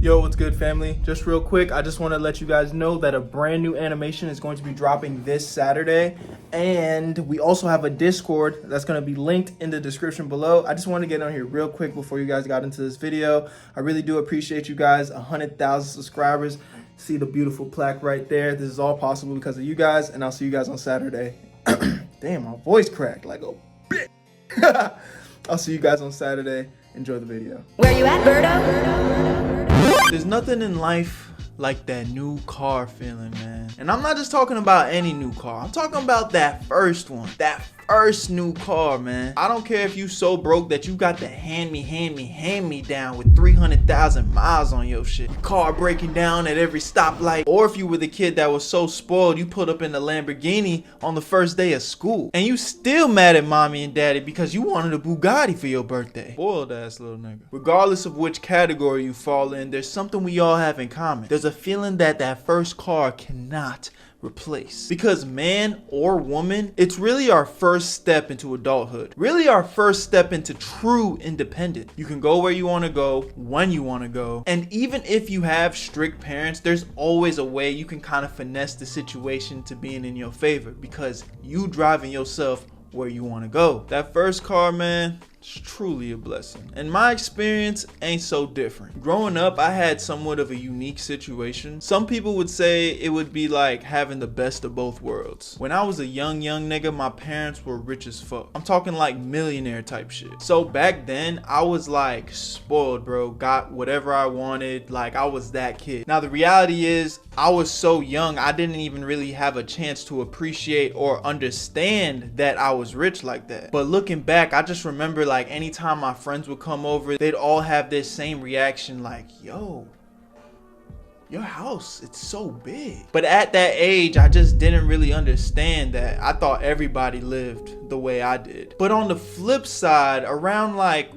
Yo, what's good, family? Just real quick, I just want to let you guys know that a brand new animation is going to be dropping this Saturday, and we also have a Discord that's going to be linked in the description below. I just want to get on here real quick before you guys got into this video. I really do appreciate you guys. 100,000 subscribers. See the beautiful plaque right there. This is all possible because of you guys, and I'll see you guys on Saturday. Damn, my voice cracked like a bitch. I'll see you guys on Saturday. Enjoy the video. Where you at, Berto? There's nothing in life like that new car feeling, man. And I'm not just talking about any new car. I'm talking about that first one. That first new car, man. I don't care if you so broke that you got the hand me down with 300,000 miles on your shit. Car breaking down at every stoplight. Or if you were the kid that was so spoiled you put up in the Lamborghini on the first day of school. And you still mad at mommy and daddy because you wanted a Bugatti for your birthday. Spoiled ass little nigga. Regardless of which category you fall in, there's something we all have in common. There's a feeling that that first car cannot replace. Because man or woman, it's really our first step into adulthood. Really our first step into true independence. You can go where you want to go, when you want to go. And even if you have strict parents, there's always a way you can kind of finesse the situation to being in your favor because you driving yourself where you want to go. That first car, man, it's truly a blessing. And my experience ain't so different. Growing up, I had somewhat of a unique situation. Some people would say it would be like having the best of both worlds. When I was a young nigga, my parents were rich as fuck. I'm talking like millionaire type shit. So back then, I was like spoiled, bro. Got whatever I wanted. Like I was that kid. Now the reality is, I was so young, I didn't even really have a chance to appreciate or understand that I was rich like that. But looking back, I just remember like anytime my friends would come over, they'd all have this same reaction like, yo, your house, it's so big. But at that age, I just didn't really understand that. I thought everybody lived the way I did. But on the flip side, around like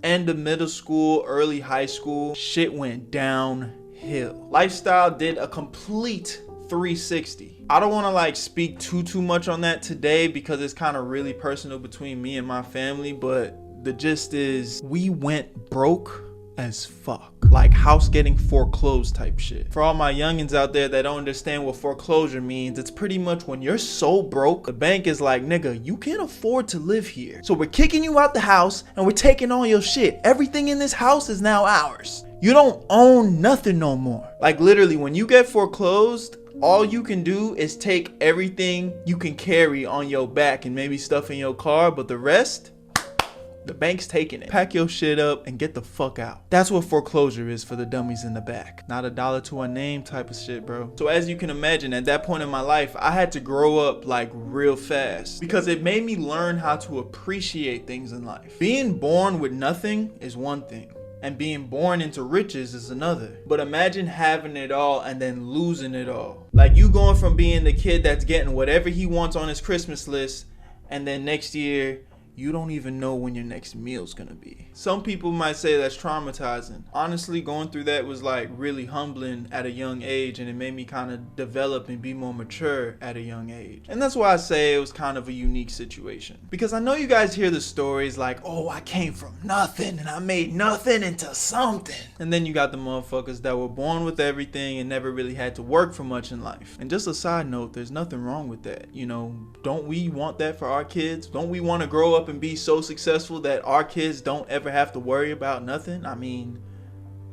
end of middle school, early high school, shit went downhill. Lifestyle did a complete 360. I don't want to like speak too much on that today because it's kind of really personal between me and my family, but the gist is we went broke as fuck. Like house getting foreclosed type shit. For all my youngins out there that don't understand what foreclosure means, it's pretty much when you're so broke, the bank is like, nigga, you can't afford to live here. So we're kicking you out the house and we're taking all your shit. Everything in this house is now ours. You don't own nothing no more. Like literally when you get foreclosed, all you can do is take everything you can carry on your back and maybe stuff in your car, but the rest, the bank's taking it. Pack your shit up and get the fuck out. That's what foreclosure is for the dummies in the back. Not a dollar to a name type of shit, bro. So as you can imagine, at that point in my life, I had to grow up like real fast because it made me learn how to appreciate things in life. Being born with nothing is one thing, and being born into riches is another. But imagine having it all and then losing it all. Like you going from being the kid that's getting whatever he wants on his Christmas list, and then next year you don't even know when your next meal's gonna be. Some people might say that's traumatizing. Honestly, going through that was like really humbling at a young age, and it made me kind of develop and be more mature at a young age. And that's why I say it was kind of a unique situation. Because I know you guys hear the stories like, oh, I came from nothing and I made nothing into something. And then you got the motherfuckers that were born with everything and never really had to work for much in life. And just a side note, there's nothing wrong with that. You know, don't we want that for our kids? Don't we want to grow up and be so successful that our kids don't ever have to worry about nothing? I mean,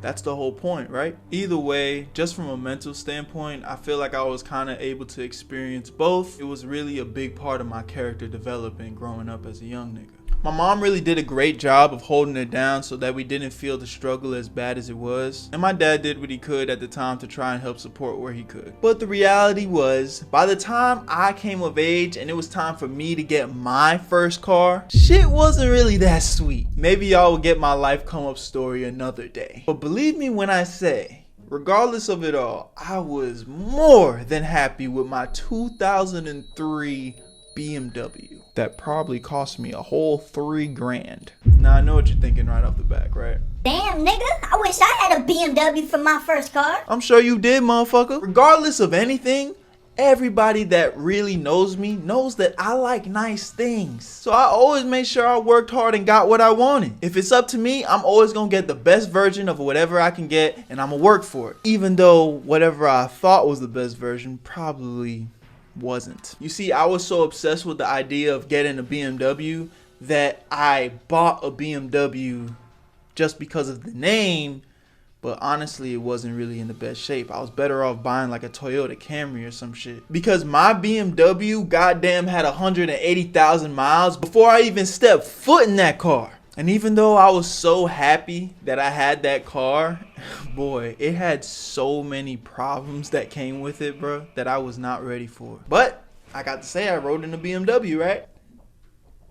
that's the whole point, right? Either way, just from a mental standpoint, I feel like I was kind of able to experience both. It was really a big part of my character development growing up as a young nigga. My mom really did a great job of holding it down so that we didn't feel the struggle as bad as it was. And my dad did what he could at the time to try and help support where he could. But the reality was, by the time I came of age and it was time for me to get my first car, shit wasn't really that sweet. Maybe y'all will get my life come up story another day. But believe me when I say, regardless of it all, I was more than happy with my 2003 BMW. That probably cost me a whole $3 grand. Now I know what you're thinking right off the back, right? Damn, nigga, I wish I had a BMW for my first car. I'm sure you did, motherfucker. Regardless of anything, Everybody that really knows me knows that I like nice things. So I always made sure I worked hard and got what I wanted. If it's up to me, I'm always gonna get the best version of whatever I can get, and I'm gonna work for it. Even though whatever I thought was the best version probably wasn't. You see, I was so obsessed with the idea of getting a BMW that I bought a BMW just because of the name. But honestly, it wasn't really in the best shape. I was better off buying like a Toyota Camry or some shit. Because my BMW goddamn had 180,000 miles before I even stepped foot in that car. And even though I was so happy that I had that car, boy, it had so many problems that came with it, bro, that I was not ready for. But I got to say I rode in a BMW, right?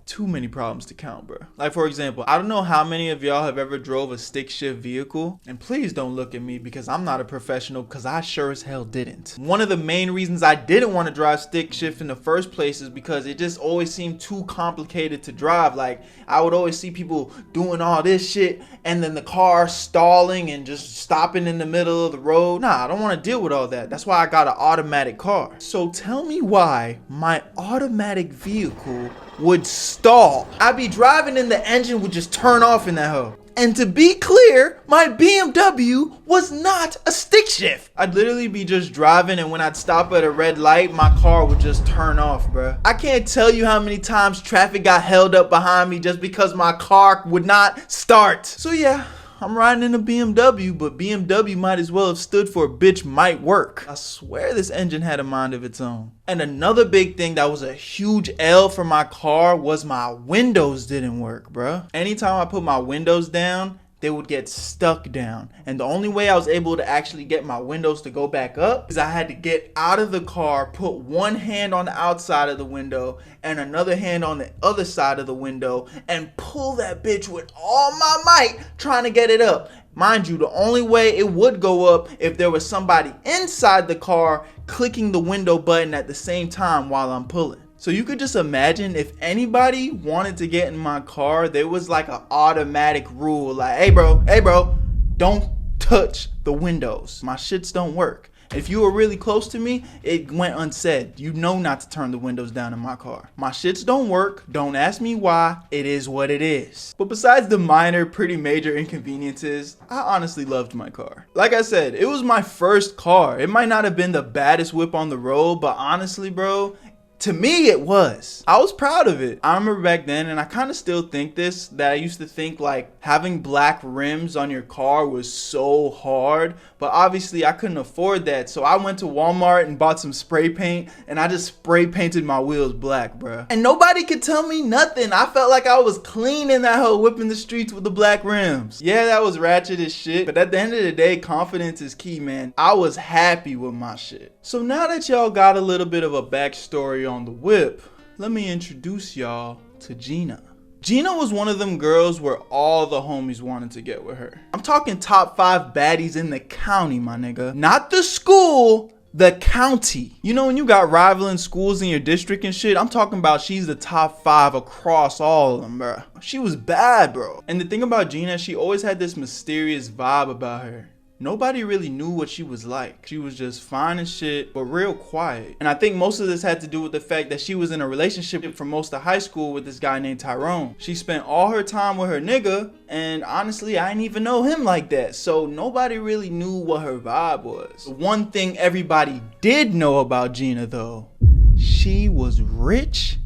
Too many problems to count, bro. Like, for example, I don't know how many of y'all have ever drove a stick shift vehicle, and please don't look at me because I'm not a professional, because I sure as hell didn't. One of the main reasons I didn't want to drive stick shift in the first place is because it just always seemed too complicated to drive. Like, I would always see people doing all this shit and then the car stalling and just stopping in the middle of the road. Nah, I don't want to deal with all that. That's why I got an automatic car. So tell me why my automatic vehicle would stall. I'd be driving and the engine would just turn off in that hoe. And to be clear, my BMW was not a stick shift. I'd literally be just driving, and when I'd stop at a red light, my car would just turn off, bruh. I can't tell you how many times traffic got held up behind me just because my car would not start. So yeah, I'm riding in a BMW, but BMW might as well have stood for bitch might work. I swear this engine had a mind of its own. And another big thing that was a huge L for my car was my windows didn't work, bruh. Anytime I put my windows down, they would get stuck down. And the only way I was able to actually get my windows to go back up is I had to get out of the car, put one hand on the outside of the window and another hand on the other side of the window and pull that bitch with all my might trying to get it up. Mind you, the only way it would go up if there was somebody inside the car clicking the window button at the same time while I'm pulling. So you could just imagine if anybody wanted to get in my car, there was like an automatic rule like, hey bro, don't touch the windows. My shits don't work. If you were really close to me, it went unsaid. You know not to turn the windows down in my car. My shits don't work. Don't ask me why. It is what it is. But besides the minor, pretty major inconveniences, I honestly loved my car. Like I said, it was my first car. It might not have been the baddest whip on the road, but honestly, bro, to me, it was. I was proud of it. I remember back then, and I kind of still think this, that I used to think like having black rims on your car was so hard, but obviously I couldn't afford that. So I went to Walmart and bought some spray paint, and I just spray painted my wheels black, bruh. And nobody could tell me nothing. I felt like I was clean in that hoe, whipping the streets with the black rims. Yeah, that was ratchet as shit, but at the end of the day, confidence is key, man. I was happy with my shit. So now that y'all got a little bit of a backstory on the whip, let me introduce y'all to Gina. Gina was one of them girls where all the homies wanted to get with her. I'm talking top 5 baddies in the county, my nigga. Not the school, the county. You know when you got rivaling schools in your district and shit, I'm talking about she's the top 5 across all of them, bro. She was bad, bro. And the thing about Gina, she always had this mysterious vibe about her. Nobody really knew what she was like. She was just fine and shit, but real quiet. And I think most of this had to do with the fact that she was in a relationship for most of high school with this guy named Tyrone. She spent all her time with her nigga, and honestly, I didn't even know him like that. So nobody really knew what her vibe was. The one thing everybody did know about Gina though, she was rich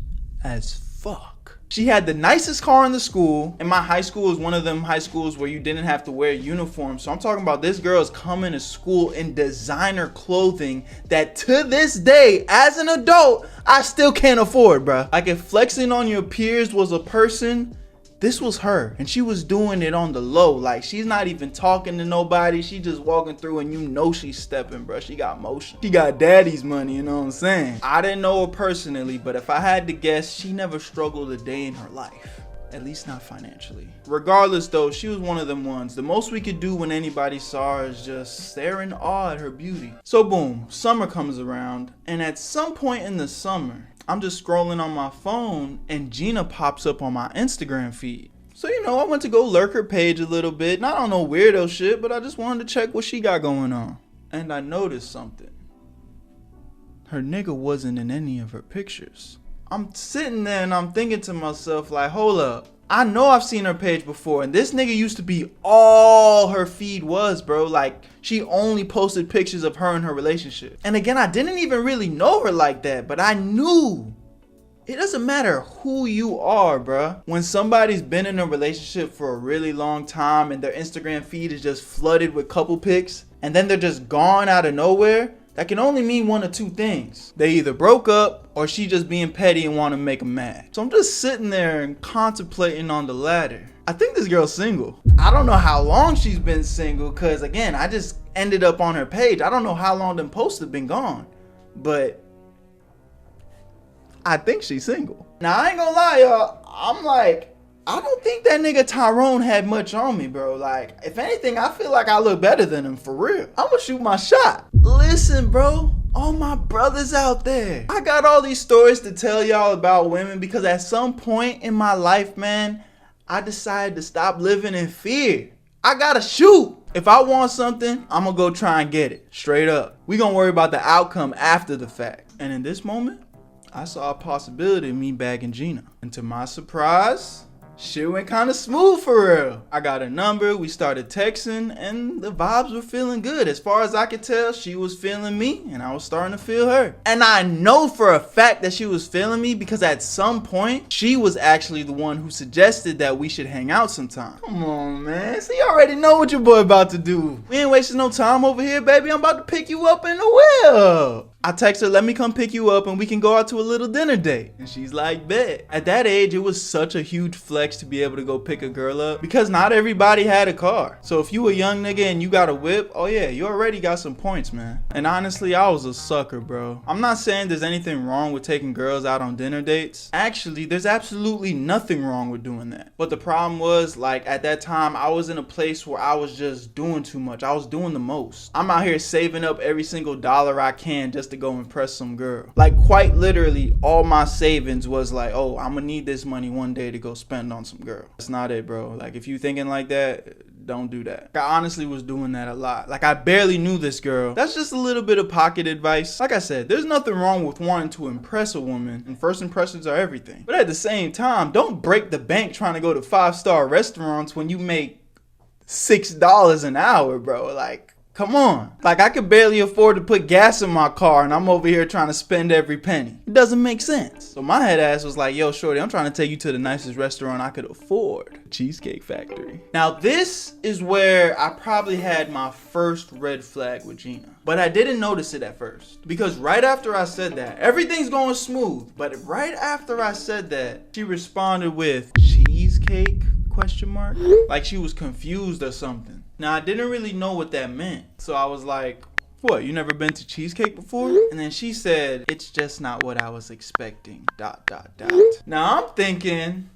as fuck. She had the nicest car in the school, and my high school was one of them high schools where you didn't have to wear a uniform. So I'm talking about this girl's coming to school in designer clothing that to this day, as an adult, I still can't afford, bruh. Like if flexing on your peers was a person, this was her, and she was doing it on the low. Like she's not even talking to nobody. She just walking through and you know she's stepping, bro. She got motion. She got daddy's money, you know what I'm saying? I didn't know her personally, but if I had to guess, she never struggled a day in her life. At least not financially. Regardless though, she was one of them ones. The most we could do when anybody saw her is just stare in awe at her beauty. So boom, summer comes around, and at some point in the summer, I'm just scrolling on my phone and Gina pops up on my Instagram feed. So, you know, I went to go lurk her page a little bit. Not on no weirdo shit, but I just wanted to check what she got going on. And I noticed something. her nigga wasn't in any of her pictures. I'm sitting there and I'm thinking to myself like, hold up. I know I've seen her page before, and this nigga used to be all her feed was, bro. Like, she only posted pictures of her and her relationship. And again, I didn't even really know her like that, but I knew. It doesn't matter who you are, bro. When somebody's been in a relationship for a really long time and their Instagram feed is just flooded with couple pics, and then they're just gone out of nowhere, that can only mean one of two things. They either broke up or she just being petty and want to make them mad. So I'm just sitting there and contemplating on the latter. I think this girl's single. I don't know how long she's been single, because again, I just ended up on her page. I don't know how long them posts have been gone, but I think she's single. Now, I ain't gonna lie, y'all. I'm like, I don't think that nigga Tyrone had much on me, bro. Like, if anything, I feel like I look better than him, for real. I'm gonna shoot my shot. Listen, bro, all my brothers out there, I got all these stories to tell y'all about women because at some point in my life, man, I decided to stop living in fear. I gotta shoot. If I want something, I'm gonna go try and get it. Straight up. We gonna worry about the outcome after the fact. And in this moment, I saw a possibility of me bagging Gina. And to my surprise, shit went kind of smooth for real. I got her number, we started texting, and the vibes were feeling good. As far as I could tell, she was feeling me, and I was starting to feel her. And I know for a fact that she was feeling me because at some point, she was actually the one who suggested that we should hang out sometime. Come on, man. So you already know what your boy about to do. We ain't wasting no time over here, baby. I'm about to pick you up in the wheel. I text her, let me come pick you up and we can go out to a little dinner date. And she's like, bet. At that age, it was such a huge flex to be able to go pick a girl up because not everybody had a car. So if you a young nigga and you got a whip, oh yeah, you already got some points, man. And honestly, I was a sucker, bro. I'm not saying there's anything wrong with taking girls out on dinner dates. Actually, there's absolutely nothing wrong with doing that. But the problem was, like, at that time, I was in a place where I was just doing too much. I was doing the most. I'm out here saving up every single dollar I can just to go impress some girl. Like, quite literally, all my savings was like, oh, I'm gonna need this money one day to go spend on some girl. That's not it, bro. Like, if you thinking like that, don't do that. I honestly was doing that a lot. Like, I barely knew this girl. That's just a little bit of pocket advice. Like I said, there's nothing wrong with wanting to impress a woman, and first impressions are everything. But at the same time, don't break the bank trying to go to 5-star restaurants when you make $6 an hour, bro. Like, come on. Like, I could barely afford to put gas in my car and I'm over here trying to spend every penny. It doesn't make sense. So my head ass was like, yo, shorty, I'm trying to take you to the nicest restaurant I could afford. Cheesecake Factory. Now, this is where I probably had my first red flag with Gina. But I didn't notice it at first. Because right after I said that, everything's going smooth. But right after I said that, she responded with, cheesecake? ? Like she was confused or something. Now, I didn't really know what that meant. So I was like, what, you never been to cheesecake before? And then she said, it's just not what I was expecting, ... Now I'm thinking,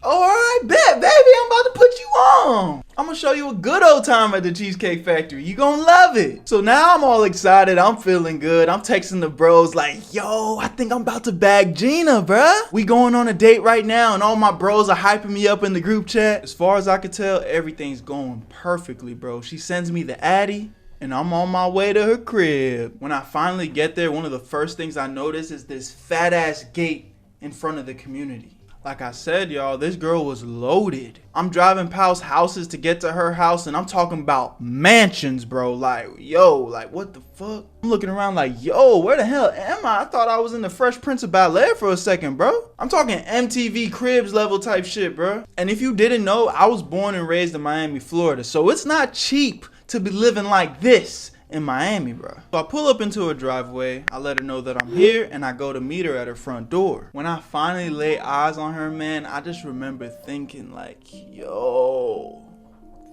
oh, all right, bet, baby, I'm about to put you on. I'm gonna show you a good old time at the Cheesecake Factory. You gonna love it. So now I'm all excited. I'm feeling good. I'm texting the bros like, yo, I think I'm about to bag Gina, bruh. We going on a date right now and all my bros are hyping me up in the group chat. As far as I could tell, everything's going perfectly, bro. She sends me the Addy and I'm on my way to her crib. When I finally get there, one of the first things I notice is this fat ass gate in front of the community. Like I said, y'all, this girl was loaded. I'm driving past houses to get to her house and I'm talking about mansions, bro. Like, yo, like what the fuck? I'm looking around like, yo, where the hell am I? I thought I was in the Fresh Prince of Bel-Air for a second, bro. I'm talking MTV Cribs level type shit, bro. And if you didn't know, I was born and raised in Miami, Florida. So it's not cheap to be living like this in Miami, bro. So I pull up into her driveway, I let her know that I'm here, and I go to meet her at her front door. When I finally lay eyes on her, man, I just remember thinking like, yo,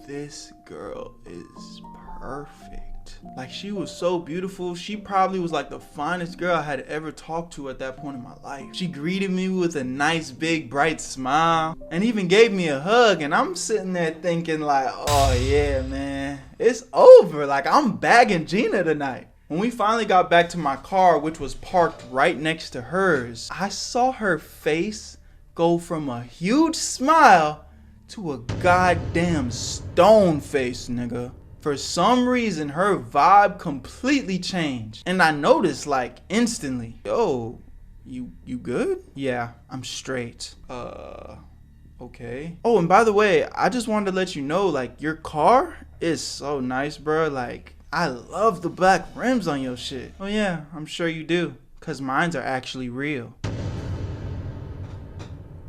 this girl is perfect. Like, she was so beautiful. She probably was like the finest girl I had ever talked to at that point in my life. She greeted me with a nice big bright smile and even gave me a hug, and I'm sitting there thinking like, oh yeah, man, it's over. Like, I'm bagging Gina tonight. When we finally got back to my car, which was parked right next to hers, I saw her face go from a huge smile to a goddamn stone face, nigga. For some reason, her vibe completely changed. And I noticed like instantly, yo, you good? Yeah, I'm straight. Okay. Oh, and by the way, I just wanted to let you know, like, your car is so nice, bro. Like, I love the black rims on your shit. Oh yeah, I'm sure you do, cause mines are actually real.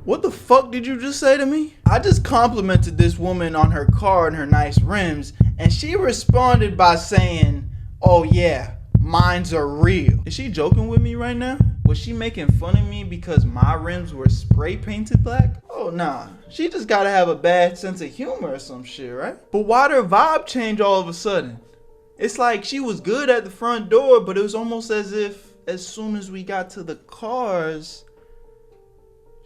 What the fuck did you just say to me? I just complimented this woman on her car and her nice rims, and she responded by saying, oh yeah, mines are real. Is she joking with me right now? Was she making fun of me because my rims were spray painted black? Oh nah, she just gotta have a bad sense of humor or some shit, right? But why'd her vibe change all of a sudden? It's like she was good at the front door, but it was almost as if as soon as we got to the cars,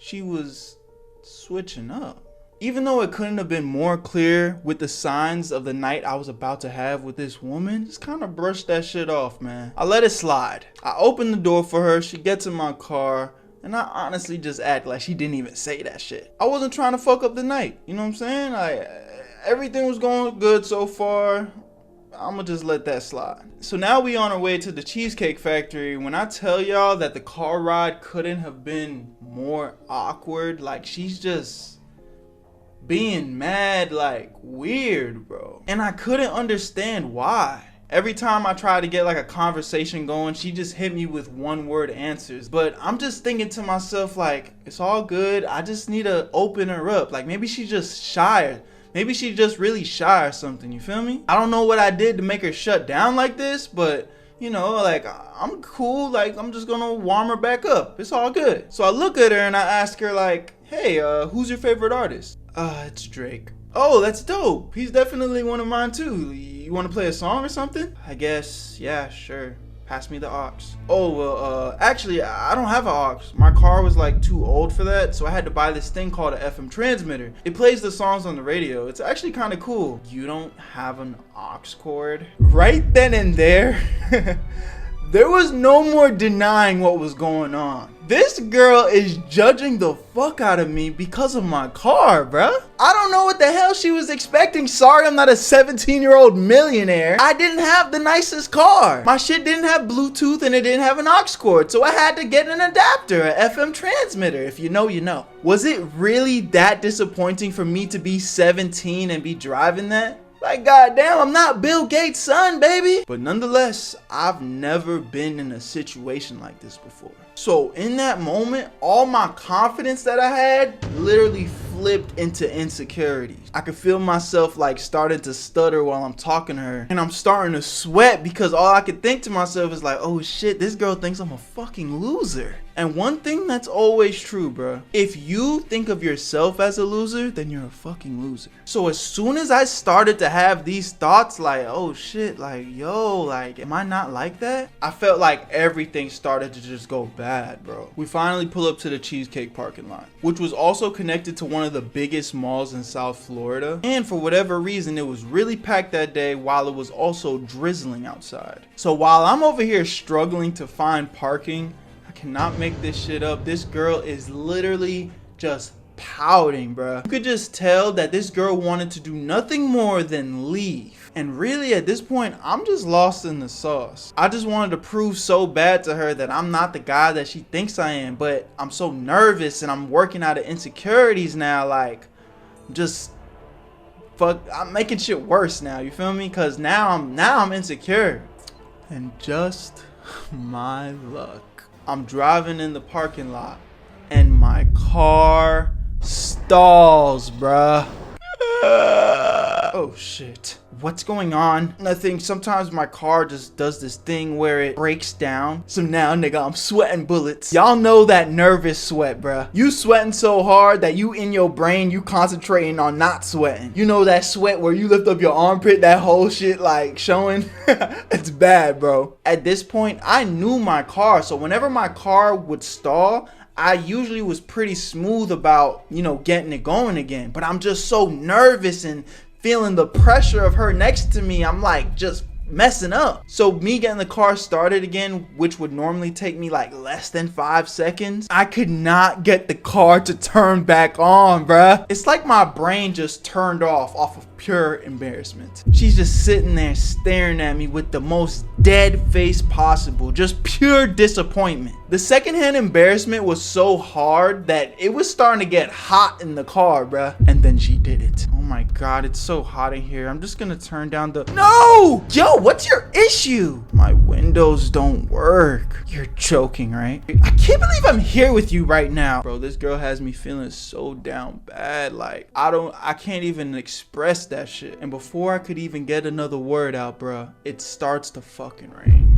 she was switching up. Even though it couldn't have been more clear with the signs of the night I was about to have with this woman, just kind of brushed that shit off, man. I let it slide. I opened the door for her, she gets in my car, and I honestly just act like she didn't even say that shit. I wasn't trying to fuck up the night, you know what I'm saying? Like, everything was going good so far. I'ma just let that slide. So now we on our way to the Cheesecake Factory. When I tell y'all that the car ride couldn't have been more awkward, like she's just being mad, like weird, bro. And I couldn't understand why. Every time I tried to get like a conversation going, she just hit me with one word answers. But I'm just thinking to myself, like, it's all good. I just need to open her up. Like maybe she's just shy. Maybe she's just really shy or something, you feel me? I don't know what I did to make her shut down like this, but you know, like, I'm cool. Like, I'm just gonna warm her back up. It's all good. So I look at her and I ask her like, hey, who's your favorite artist? It's Drake. Oh, that's dope. He's definitely one of mine too. You wanna play a song or something? I guess, yeah, sure. Pass me the aux. Oh, well, actually, I don't have an aux. My car was like too old for that, so I had to buy this thing called an FM transmitter. It plays the songs on the radio. It's actually kind of cool. You don't have an aux cord? Right then and there, there was no more denying what was going on. This girl is judging the fuck out of me because of my car, bruh. I don't know what the hell she was expecting. Sorry, I'm not a 17-year-old millionaire. I didn't have the nicest car. My shit didn't have Bluetooth and it didn't have an aux cord, so I had to get an adapter, an FM transmitter. If you know, you know. Was it really that disappointing for me to be 17 and be driving that? Like, goddamn, I'm not Bill Gates' son, baby. But nonetheless, I've never been in a situation like this before. So in that moment, all my confidence that I had literally flipped into insecurities. I could feel myself like starting to stutter while I'm talking to her. And I'm starting to sweat because all I could think to myself is like, oh shit, this girl thinks I'm a fucking loser. And one thing that's always true, bro. If you think of yourself as a loser, then you're a fucking loser. So as soon as I started to have these thoughts like, oh shit, like, yo, like, am I not like that? I felt like everything started to just go bad, bro. We finally pull up to the Cheesecake parking lot, which was also connected to one of the biggest malls in South Florida. And for whatever reason, it was really packed that day while it was also drizzling outside. So while I'm over here struggling to find parking, cannot make this shit up. This girl is literally just pouting, bruh. You could just tell that this girl wanted to do nothing more than leave. And really at this point, I'm just lost in the sauce. I just wanted to prove so bad to her that I'm not the guy that she thinks I am, but I'm so nervous and I'm working out of insecurities now. Like, just fuck, I'm making shit worse now, you feel me? Cause now I'm insecure. And just my luck, I'm driving in the parking lot and my car stalls, bruh. Oh shit. What's going on? Nothing. Sometimes my car just does this thing where it breaks down. So now, nigga, I'm sweating bullets. Y'all know that nervous sweat, bruh. You sweating so hard that you in your brain, you concentrating on not sweating. You know that sweat where you lift up your armpit, that whole shit like showing? It's bad, bro. At this point, I knew my car. So whenever my car would stall, I usually was pretty smooth about, you know, getting it going again. But I'm just so nervous and feeling the pressure of her next to me. I'm like just messing up. So me getting the car started again, which would normally take me like less than 5 seconds, I could not get the car to turn back on, bruh. It's like my brain just turned off of pure embarrassment. She's just sitting there staring at me with the most dead face possible, just pure disappointment. The secondhand embarrassment was so hard that it was starting to get hot in the car, bruh. And then she did it. Oh my god, it's so hot in here. I'm just gonna turn down the... No! Yo, what's your issue? My windows don't work. You're joking, right? I can't believe I'm here with you right now. Bro, this girl has me feeling so down bad. Like, I can't even express that shit. And before I could even get another word out, bruh, it starts to fucking rain.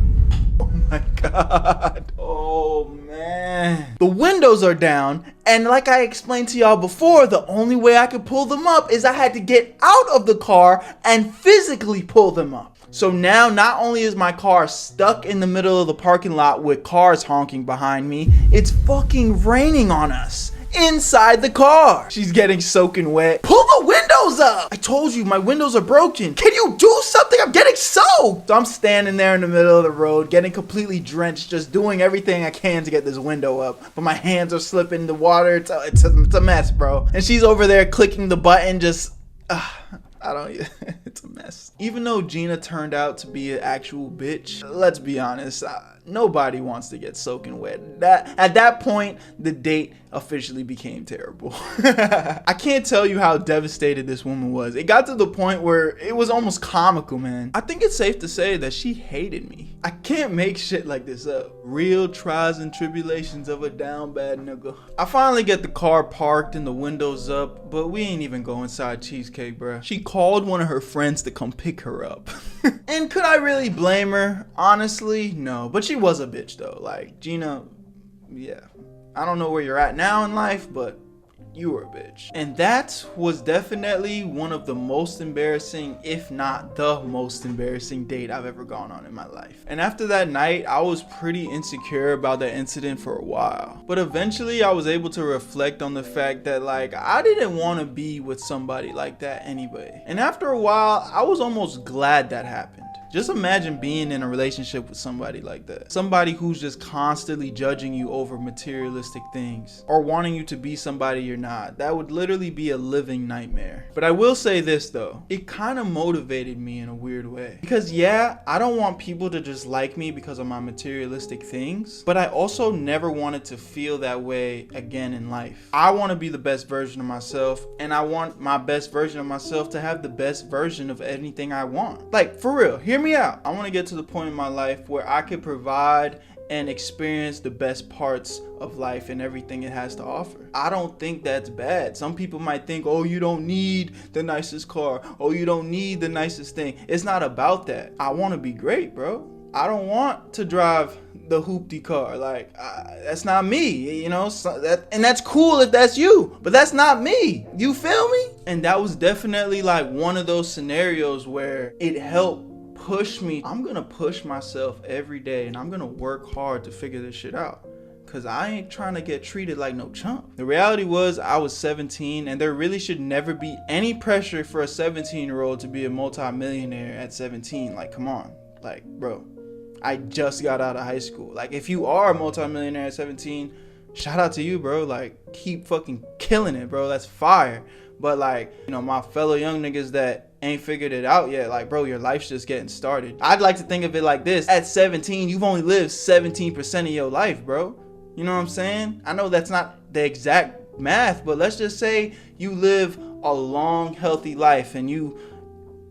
Oh my god. Oh man. The windows are down, and like I explained to y'all before, the only way I could pull them up is I had to get out of the car and physically pull them up. So now not only is my car stuck in the middle of the parking lot with cars honking behind me, it's fucking raining on us inside the car. She's getting soaking wet. Pull the windows up. I told you my windows are broken. Can you do something? I'm getting soaked. So I'm standing there in the middle of the road, getting completely drenched, just doing everything I can to get this window up. But my hands are slipping in the water. It's a mess, bro. And she's over there clicking the button, just... it's a mess. Even though Gina turned out to be an actual bitch, let's be honest, nobody wants to get soaking wet. At that point, the date officially became terrible. I can't tell you how devastated this woman was. It got to the point where it was almost comical, man. I think it's safe to say that she hated me. I can't make shit like this up. Real trials and tribulations of a down bad nigga. I finally get the car parked and the windows up, but we ain't even go inside Cheesecake, bruh. She called one of her friends to come pick her up. And could I really blame her? Honestly, no. But she was a bitch though. Like, Gina, yeah. I don't know where you're at now in life, but you were a bitch. And that was definitely one of the most embarrassing, if not the most embarrassing date I've ever gone on in my life. And after that night, I was pretty insecure about that incident for a while. But eventually I was able to reflect on the fact that, like, I didn't want to be with somebody like that anyway. And after a while, I was almost glad that happened. Just imagine being in a relationship with somebody like that. Somebody who's just constantly judging you over materialistic things or wanting you to be somebody you're not. That would literally be a living nightmare. But I will say this though, it kind of motivated me in a weird way. Because yeah, I don't want people to just like me because of my materialistic things, but I also never wanted to feel that way again in life. I want to be the best version of myself, and I want my best version of myself to have the best version of anything I want. Like, for real, hear me out. I want to get to the point in my life where I can provide and experience the best parts of life and everything it has to offer. I don't think that's bad. Some people might think, oh, you don't need the nicest car. Oh, you don't need the nicest thing. It's not about that. I want to be great, bro. I don't want to drive the hoopty car. Like, that's not me, you know? And that's cool if that's you, but that's not me. You feel me? And that was definitely like one of those scenarios where it helped push me. I'm gonna push myself every day, and I'm gonna work hard to figure this shit out, because I ain't trying to get treated like no chump. The reality was I was 17, and there really should never be any pressure for a 17-year-old to be a multi-millionaire at 17. Like, come on. Like, bro, I just got out of high school. Like, if you are a multi-millionaire at 17, shout out to you, bro. Like, keep fucking killing it, bro. That's fire. But like, you know, my fellow young niggas that ain't figured it out yet, like, bro, your life's just getting started. I'd like to think of it like this. At 17, you've only lived 17% of your life, bro. You know what I'm saying? I know that's not the exact math, but let's just say you live a long, healthy life and you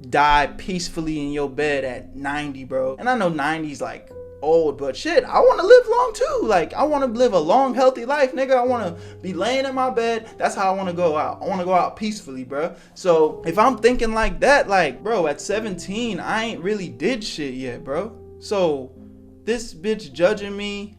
die peacefully in your bed at 90, bro. And I know 90's like old, but shit, I want to live long too. Like, I want to live a long, healthy life, nigga. I want to be laying in my bed. That's how I want to go out. I want to go out peacefully, bro. So if I'm thinking like that, like, bro, at 17, I ain't really did shit yet, bro. So this bitch judging me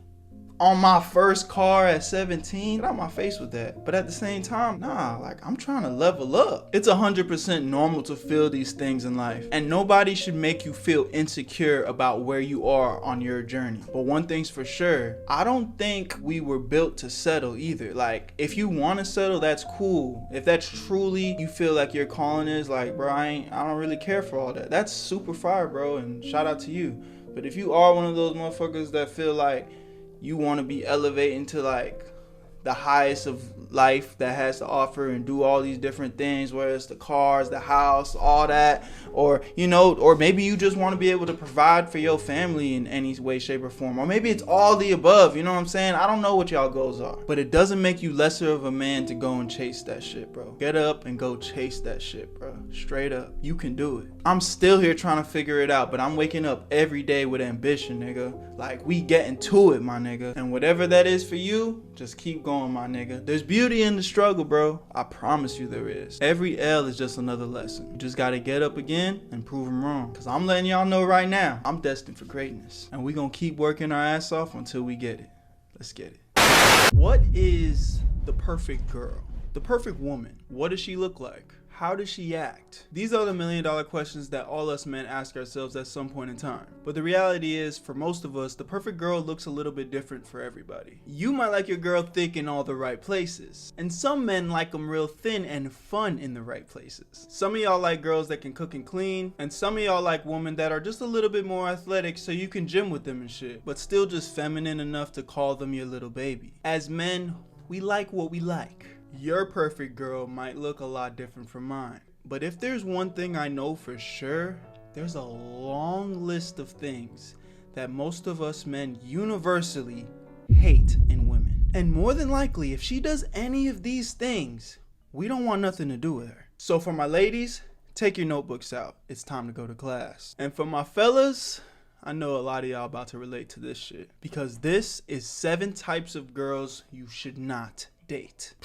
on my first car at 17, get out my face with that. But at the same time, nah, like, I'm trying to level up. It's 100% normal to feel these things in life, and nobody should make you feel insecure about where you are on your journey. But one thing's for sure, I don't think we were built to settle either. Like, if you want to settle, that's cool. If that's truly you feel like your calling is, like, bro, I don't really care for all that, that's super fire, bro, and shout out to you. But if you are one of those motherfuckers that feel like you want to be elevating to like the highest of life that has to offer and do all these different things, whether it's the cars, the house, all that, or or maybe you just want to be able to provide for your family in any way, shape, or form, or maybe it's all the above. You know what I'm saying? I don't know what y'all goals are, but it doesn't make you lesser of a man to go and chase that shit, bro. Get up and go chase that shit, bro. Straight up, you can do it. I'm still here trying to figure it out, but I'm waking up every day with ambition, nigga. Like, we getting to it, my nigga. And whatever that is for you, just keep going, my nigga. There's beauty in the struggle, bro. I promise you there is. Every L is just another lesson. You just gotta get up again and prove them wrong. Cause I'm letting y'all know right now, I'm destined for greatness. And we gonna keep working our ass off until we get it. Let's get it. What is the perfect girl? The perfect woman? What does she look like? How does she act? These are the million-dollar questions that all us men ask ourselves at some point in time. But the reality is, for most of us, the perfect girl looks a little bit different for everybody. You might like your girl thick in all the right places, and some men like them real thin and fun in the right places. Some of y'all like girls that can cook and clean, and some of y'all like women that are just a little bit more athletic so you can gym with them and shit, but still just feminine enough to call them your little baby. As men, we like what we like. Your perfect girl might look a lot different from mine. But if there's one thing I know for sure, there's a long list of things that most of us men universally hate in women. And more than likely, if she does any of these things, we don't want nothing to do with her. So for my ladies, take your notebooks out. It's time to go to class. And for my fellas, I know a lot of y'all about to relate to this shit, because this is 7 types of girls you should not date.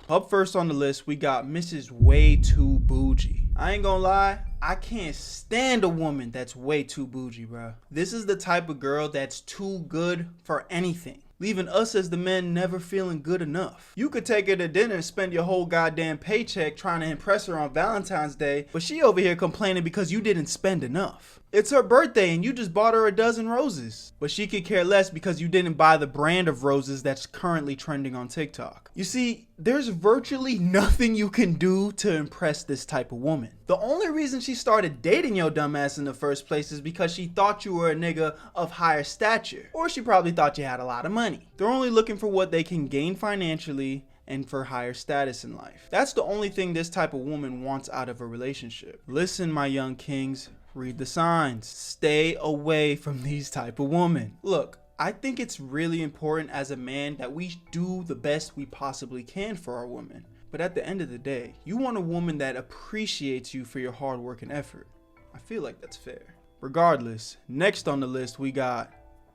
Up first on the list, we got Mrs. Way Too Bougie. I ain't gonna lie, I can't stand a woman that's way too bougie, bro. This is the type of girl that's too good for anything, leaving us as the men never feeling good enough. You could take her to dinner and spend your whole goddamn paycheck trying to impress her on Valentine's Day, but she over here complaining because you didn't spend enough. It's her birthday and you just bought her a dozen roses, but she could care less because you didn't buy the brand of roses that's currently trending on TikTok. You see, there's virtually nothing you can do to impress this type of woman. The only reason she started dating your dumb ass in the first place is because she thought you were a nigga of higher stature, or she probably thought you had a lot of money. They're only looking for what they can gain financially and for higher status in life. That's the only thing this type of woman wants out of a relationship. Listen, my young kings, read the signs. Stay away from these type of women. Look, I think it's really important as a man that we do the best we possibly can for our women. But at the end of the day, you want a woman that appreciates you for your hard work and effort. I feel like that's fair. Regardless, next on the list we got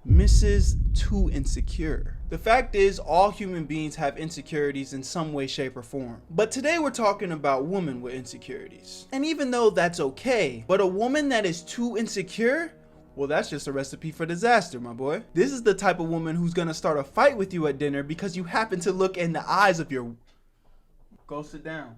Mrs. Too Insecure. The fact is, all human beings have insecurities in some way, shape, or form. But today we're talking about women with insecurities. And even though that's okay, but a woman that is too insecure, well, that's just a recipe for disaster, my boy. This is the type of woman who's gonna start a fight with you at dinner because you happen to look in the eyes of your... Go sit down.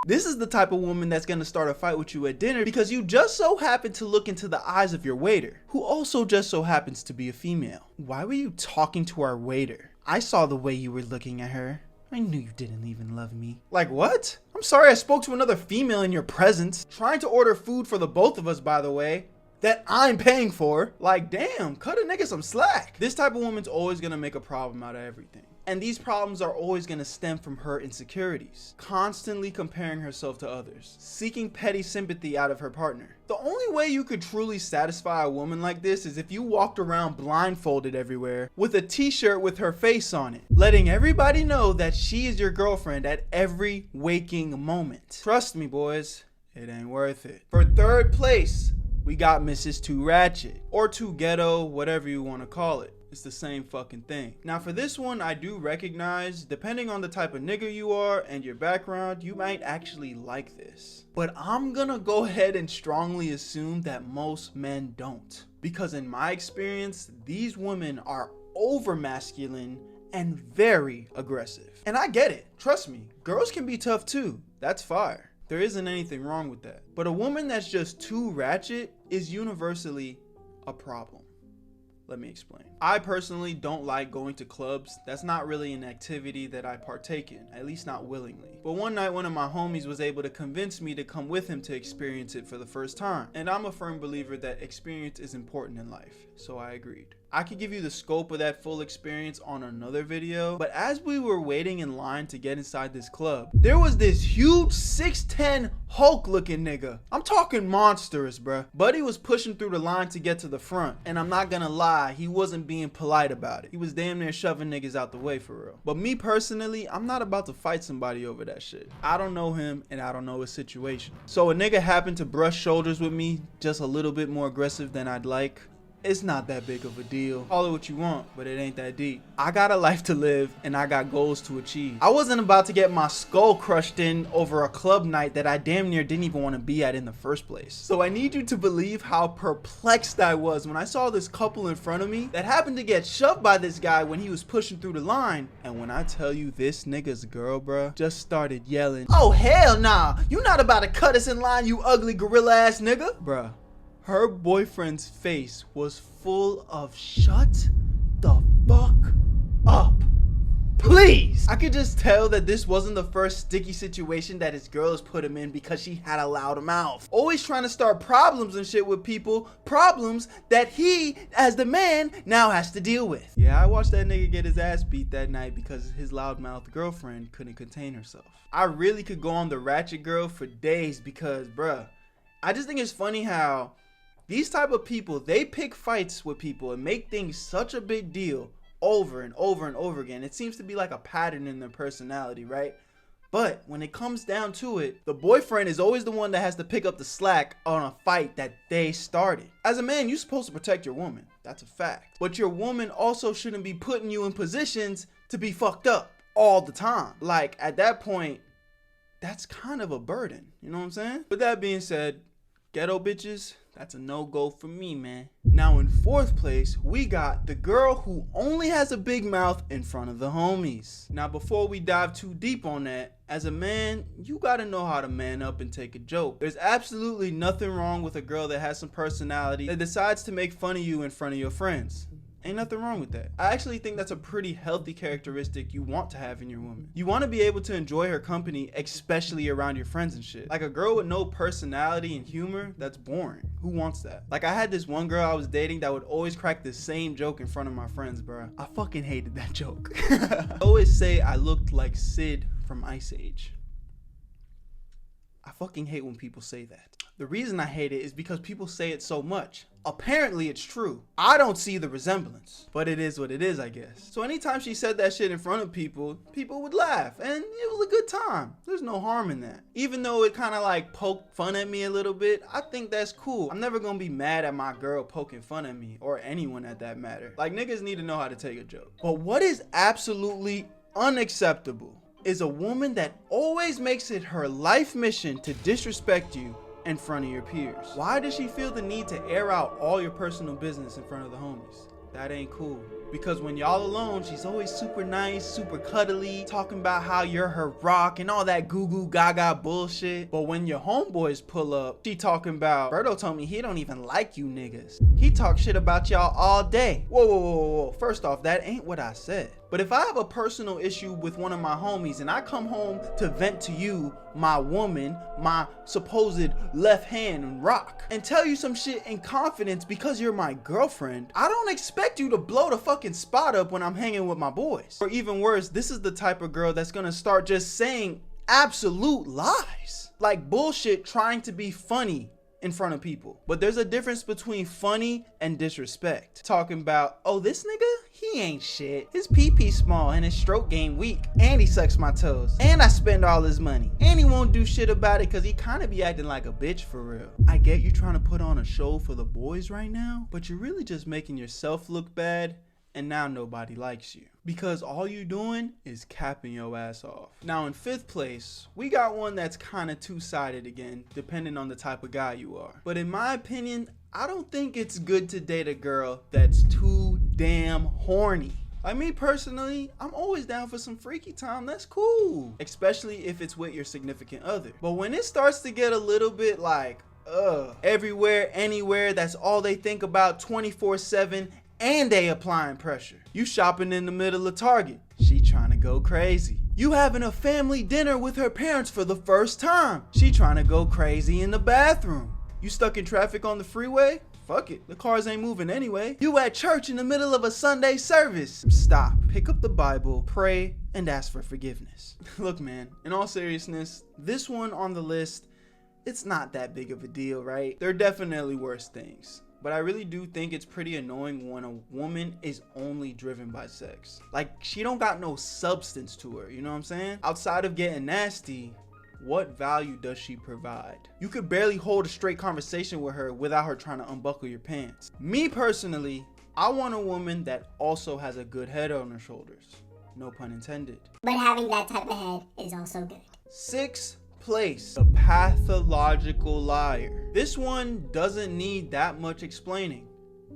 This is the type of woman that's gonna start a fight with you at dinner because you just so happen to look into the eyes of your waiter, who also just so happens to be a female. Why were you talking to our waiter? I saw the way you were looking at her. I knew you didn't even love me. Like what? I'm sorry I spoke to another female in your presence, trying to order food for the both of us, by the way, that I'm paying for. Like damn, cut a nigga some slack. This type of woman's always gonna make a problem out of everything. And these problems are always going to stem from her insecurities, constantly comparing herself to others, seeking petty sympathy out of her partner. The only way you could truly satisfy a woman like this is if you walked around blindfolded everywhere with a t-shirt with her face on it, letting everybody know that she is your girlfriend at every waking moment. Trust me, boys, it ain't worth it. For third place, we got Mrs. Too Ratchet, or Too Ghetto, whatever you want to call it. It's the same fucking thing. Now for this one, I do recognize, depending on the type of nigga you are and your background, you might actually like this. But I'm gonna go ahead and strongly assume that most men don't. Because in my experience, these women are over masculine and very aggressive. And I get it, trust me, girls can be tough too, that's fire. There isn't anything wrong with that. But a woman that's just too ratchet is universally a problem. Let me explain. I personally don't like going to clubs. That's not really an activity that I partake in, at least not willingly. But one night, one of my homies was able to convince me to come with him to experience it for the first time. And I'm a firm believer that experience is important in life, so I agreed. I could give you the scope of that full experience on another video, but as we were waiting in line to get inside this club, there was this huge 6'10" Hulk looking nigga. I'm talking monstrous, bruh. Buddy was pushing through the line to get to the front, and I'm not gonna lie, he wasn't being polite about it. He was damn near shoving niggas out the way for real. But me personally, I'm not about to fight somebody over that shit. I don't know him and I don't know his situation. So a nigga happened to brush shoulders with me just a little bit more aggressive than I'd like. It's not that big of a deal. Call it what you want, but it ain't that deep. I got a life to live and I got goals to achieve. I wasn't about to get my skull crushed in over a club night that I damn near didn't even want to be at in the first place. So I need you to believe how perplexed I was when I saw this couple in front of me that happened to get shoved by this guy when he was pushing through the line. And when I tell you this nigga's girl, bruh, just started yelling, "Oh hell nah, you not about to cut us in line, you ugly gorilla ass nigga." Bruh. Her boyfriend's face was full of "shut the fuck up, please." I could just tell that this wasn't the first sticky situation that his girl has put him in because she had a loud mouth. Always trying to start problems and shit with people, problems that he, as the man, now has to deal with. Yeah, I watched that nigga get his ass beat that night because his loudmouth girlfriend couldn't contain herself. I really could go on the ratchet girl for days because, bruh, I just think it's funny how these type of people, they pick fights with people and make things such a big deal over and over and over again. It seems to be like a pattern in their personality, right? But when it comes down to it, the boyfriend is always the one that has to pick up the slack on a fight that they started. As a man, you're supposed to protect your woman. That's a fact. But your woman also shouldn't be putting you in positions to be fucked up all the time. Like, at that point, that's kind of a burden. You know what I'm saying? With that being said, ghetto bitches, that's a no-go for me, man. Now in fourth place, we got the girl who only has a big mouth in front of the homies. Now before we dive too deep on that, as a man, you gotta know how to man up and take a joke. There's absolutely nothing wrong with a girl that has some personality that decides to make fun of you in front of your friends. Ain't nothing wrong with that. I actually think that's a pretty healthy characteristic you want to have in your woman. You want to be able to enjoy her company, especially around your friends and shit. Like a girl with no personality and humor, that's boring. Who wants that? Like I had this one girl I was dating that would always crack the same joke in front of my friends, bro. I fucking hated that joke. I always say I looked like Sid from Ice Age. I fucking hate when people say that. The reason I hate it is because people say it so much. Apparently it's true. I don't see the resemblance, but it is what it is, I guess. So anytime she said that shit in front of people, people would laugh and it was a good time. There's no harm in that. Even though it kind of like poked fun at me a little bit, I think that's cool. I'm never gonna be mad at my girl poking fun at me or anyone at that matter. Like niggas need to know how to take a joke. But what is absolutely unacceptable is a woman that always makes it her life mission to disrespect you in front of your peers. Why does she feel the need to air out all your personal business in front of the homies? That ain't cool. Because when y'all alone, she's always super nice, super cuddly, talking about how you're her rock and all that goo goo gaga bullshit. But when your homeboys pull up, she talking about, Berto told me he don't even like you niggas. He talk shit about y'all all day. Whoa, whoa, whoa, whoa. First off, that ain't what I said. But if I have a personal issue with one of my homies and I come home to vent to you, my woman, my supposed left hand and rock, and tell you some shit in confidence because you're my girlfriend, I don't expect you to blow the fucking spot up when I'm hanging with my boys. Or even worse, this is the type of girl that's gonna start just saying absolute lies. Like bullshit trying to be funny in front of people. But there's a difference between funny and disrespect. Talking about, oh, this nigga, he ain't shit. His pee small and his stroke game weak. And he sucks my toes. And I spend all his money. And he won't do shit about it because he kind of be acting like a bitch for real. I get you trying to put on a show for the boys right now, but you're really just making yourself look bad. And now nobody likes you because all you doing is capping your ass off. Now in fifth place, we got one that's kind of two-sided again, depending on the type of guy you are. But in my opinion, I don't think it's good to date a girl that's too damn horny. Like me personally, I'm always down for some freaky time. That's cool, especially if it's with your significant other. But when it starts to get a little bit like, everywhere, anywhere, that's all they think about 24/7. And they applying pressure. You shopping in the middle of Target. She trying to go crazy. You having a family dinner with her parents for the first time. She trying to go crazy in the bathroom. You stuck in traffic on the freeway? fuck it, the cars ain't moving anyway. You at church in the middle of a Sunday service. Stop, pick up the Bible, pray, and ask for forgiveness. Look, man, in all seriousness, this one on the list, it's not that big of a deal, right? There are definitely worse things. But I really do think it's pretty annoying when a woman is only driven by sex. Like, she don't got no substance to her, you know what I'm saying? Outside of getting nasty, what value does she provide? You could barely hold a straight conversation with her without her trying to unbuckle your pants. Me personally, I want a woman that also has a good head on her shoulders. No pun intended. But having that type of head is also good. 6th place, the pathological liar. This one doesn't need that much explaining.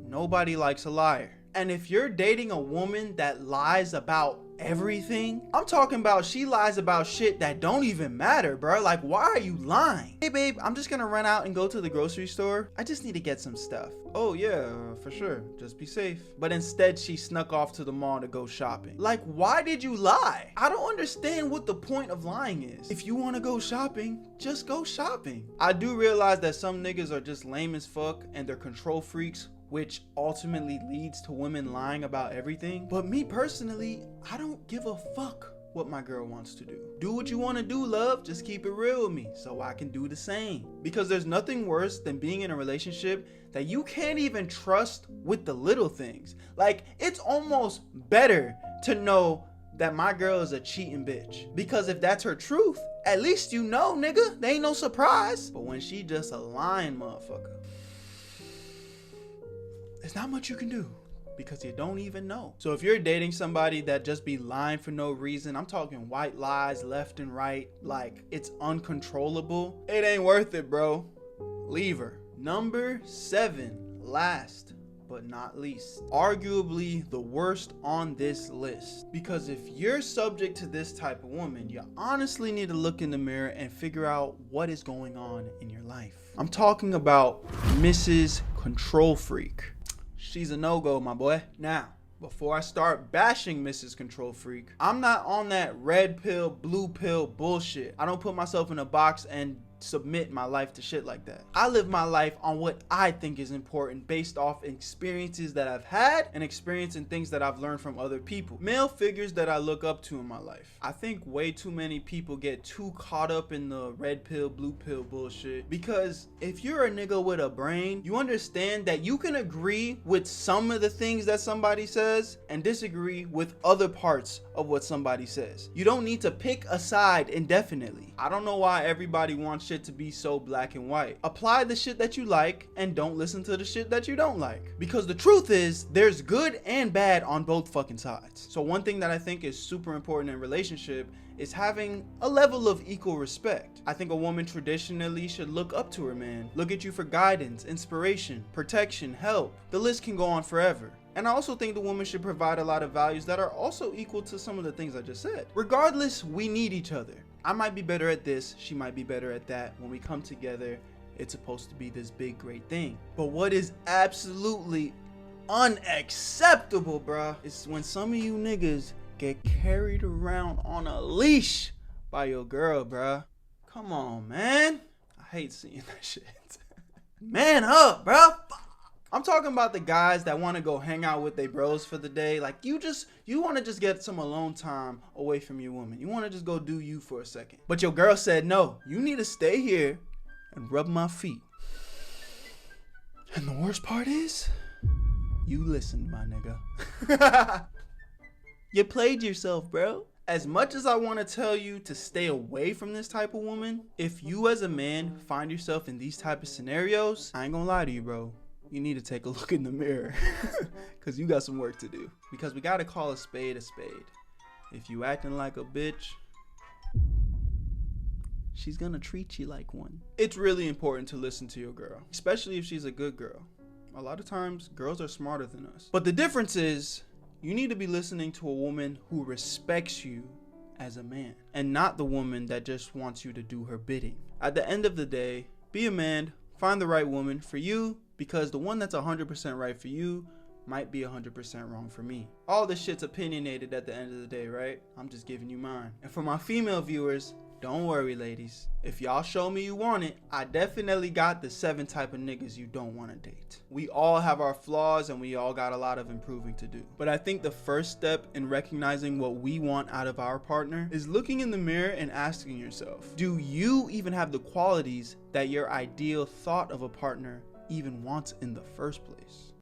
Nobody likes a liar. And if you're dating a woman that lies about everything, I'm talking about she lies about shit that don't even matter, bro. Like, why are you lying? Hey babe, I'm just gonna run out and go to the grocery store. I just need to get some stuff. Oh yeah, for sure, just be safe. But instead she snuck off to the mall to go shopping. Like, why did you lie? I don't understand what the point of lying is. If you want to go shopping, just go shopping. I do realize that some niggas are just lame as fuck and they're control freaks, which ultimately leads to women lying about everything. But me personally, I don't give a fuck what my girl wants to do. Do what you want to do, love. Just keep it real with me so I can do the same. Because there's nothing worse than being in a relationship that you can't even trust with the little things. Like, it's almost better to know that my girl is a cheating bitch. Because if that's her truth, at least you know, nigga. There ain't no surprise. But when she just a lying motherfucker, there's not much you can do because you don't even know. So if you're dating somebody that just be lying for no reason, I'm talking white lies left and right, like it's uncontrollable, it ain't worth it, bro. Leave her. Number 7, last but not least, arguably the worst on this list. Because if you're subject to this type of woman, you honestly need to look in the mirror and figure out what is going on in your life. I'm talking about Mrs. Control Freak. She's a no-go, my boy. Now, before I start bashing Mrs. Control Freak, I'm not on that red pill, blue pill bullshit. I don't put myself in a box and submit my life to shit like that. I live my life on what I think is important based off experiences that I've had and experience and things that I've learned from other people. Male figures that I look up to in my life. I think way too many people get too caught up in the red pill, blue pill bullshit, because if you're a nigga with a brain, you understand that you can agree with some of the things that somebody says and disagree with other parts of what somebody says. You don't need to pick a side indefinitely. I don't know why everybody wants shit to be so black and white. Apply the shit that you like and don't listen to the shit that you don't like. Because the truth is, there's good and bad on both fucking sides. So one thing that I think is super important in a relationship is having a level of equal respect. I think a woman traditionally should look up to her man, look at you for guidance, inspiration, protection, help. The list can go on forever. And I also think the woman should provide a lot of values that are also equal to some of the things I just said. Regardless, we need each other. I might be better at this, she might be better at that. When we come together, it's supposed to be this big, great thing. But what is absolutely unacceptable, bruh, is when some of you niggas get carried around on a leash by your girl, bruh. Come on, man. I hate seeing that shit. Man up, bruh. I'm talking about the guys that want to go hang out with their bros for the day. Like, you want to just get some alone time away from your woman. You want to just go do you for a second. But your girl said, no, you need to stay here and rub my feet. And the worst part is, you listened, my nigga. You played yourself, bro. As much as I want to tell you to stay away from this type of woman, if you as a man find yourself in these type of scenarios, I ain't gonna lie to you, bro. You need to take a look in the mirror because you got some work to do. Because we got to call a spade a spade. If you acting like a bitch, she's gonna treat you like one. It's really important to listen to your girl, especially if she's a good girl. A lot of times, girls are smarter than us. But the difference is, you need to be listening to a woman who respects you as a man and not the woman that just wants you to do her bidding. At the end of the day, be a man, find the right woman for you, because the one that's 100% right for you might be 100% wrong for me. All this shit's opinionated at the end of the day, right? I'm just giving you mine. And for my female viewers, Don't worry, ladies. If y'all show me you want it, I definitely got the 7 type of niggas you don't want to date. We all have our flaws and we all got a lot of improving to do. But I think the first step in recognizing what we want out of our partner is looking in the mirror and asking yourself, do you even have the qualities that your ideal thought of a partner even wants in the first place?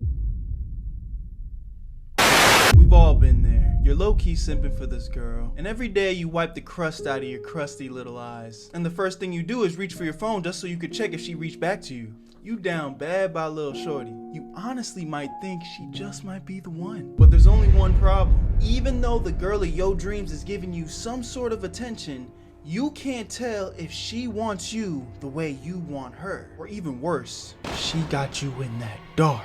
We've all been there. You're low-key simping for this girl, and every day you wipe the crust out of your crusty little eyes. And the first thing you do is reach for your phone just so you could check if she reached back to you. You down bad by little shorty. You honestly might think she just might be the one. But there's only one problem. Even though the girl of your dreams is giving you some sort of attention, you can't tell if she wants you the way you want her. Or even worse, she got you in that dark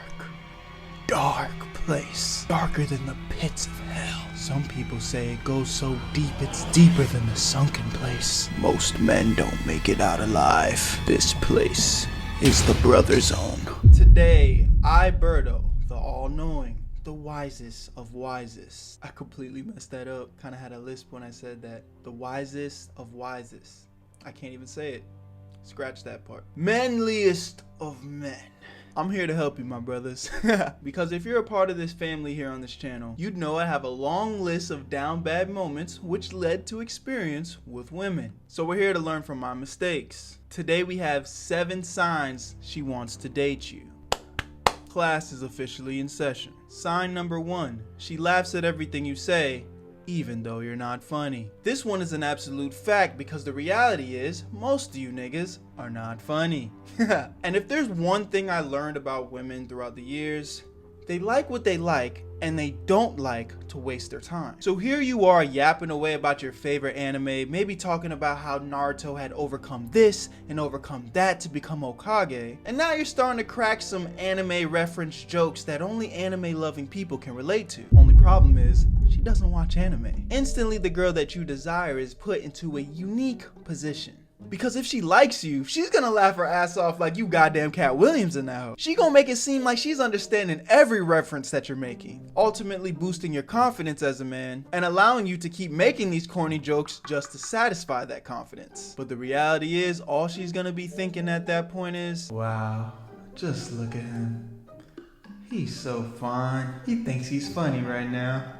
place. Darker than the pits of hell. Some people say it goes so deep it's deeper than the sunken place. Most men don't make it out alive. This place is the brother zone. Today, I, Berto, the all-knowing, the wisest of wisest. I completely messed that up. Kind of had a lisp when I said that. The wisest of wisest. I can't even say it. Scratch that part. Manliest of men. I'm here to help you, my brothers. Because if you're a part of this family here on this channel, you'd know I have a long list of down bad moments which led to experience with women. So we're here to learn from my mistakes. Today we have 7 signs she wants to date you. Class is officially in session. Sign number 1, she laughs at everything you say, even though you're not funny. This one is an absolute fact because the reality is most of you niggas are not funny. And if there's one thing I learned about women throughout the years, they like what they like and they don't like to waste their time. So here you are yapping away about your favorite anime, maybe talking about how Naruto had overcome this and overcome that to become Hokage, and now you're starting to crack some anime reference jokes that only anime loving people can relate to. Only problem is, she doesn't watch anime. Instantly the girl that you desire is put into a unique position. Because if she likes you, she's gonna laugh her ass off like you goddamn Cat Williams in that hoe. She gonna make it seem like she's understanding every reference that you're making, ultimately boosting your confidence as a man and allowing you to keep making these corny jokes just to satisfy that confidence. But the reality is, all she's gonna be thinking at that point is, wow, just look at him. He's so fine. He thinks he's funny right now.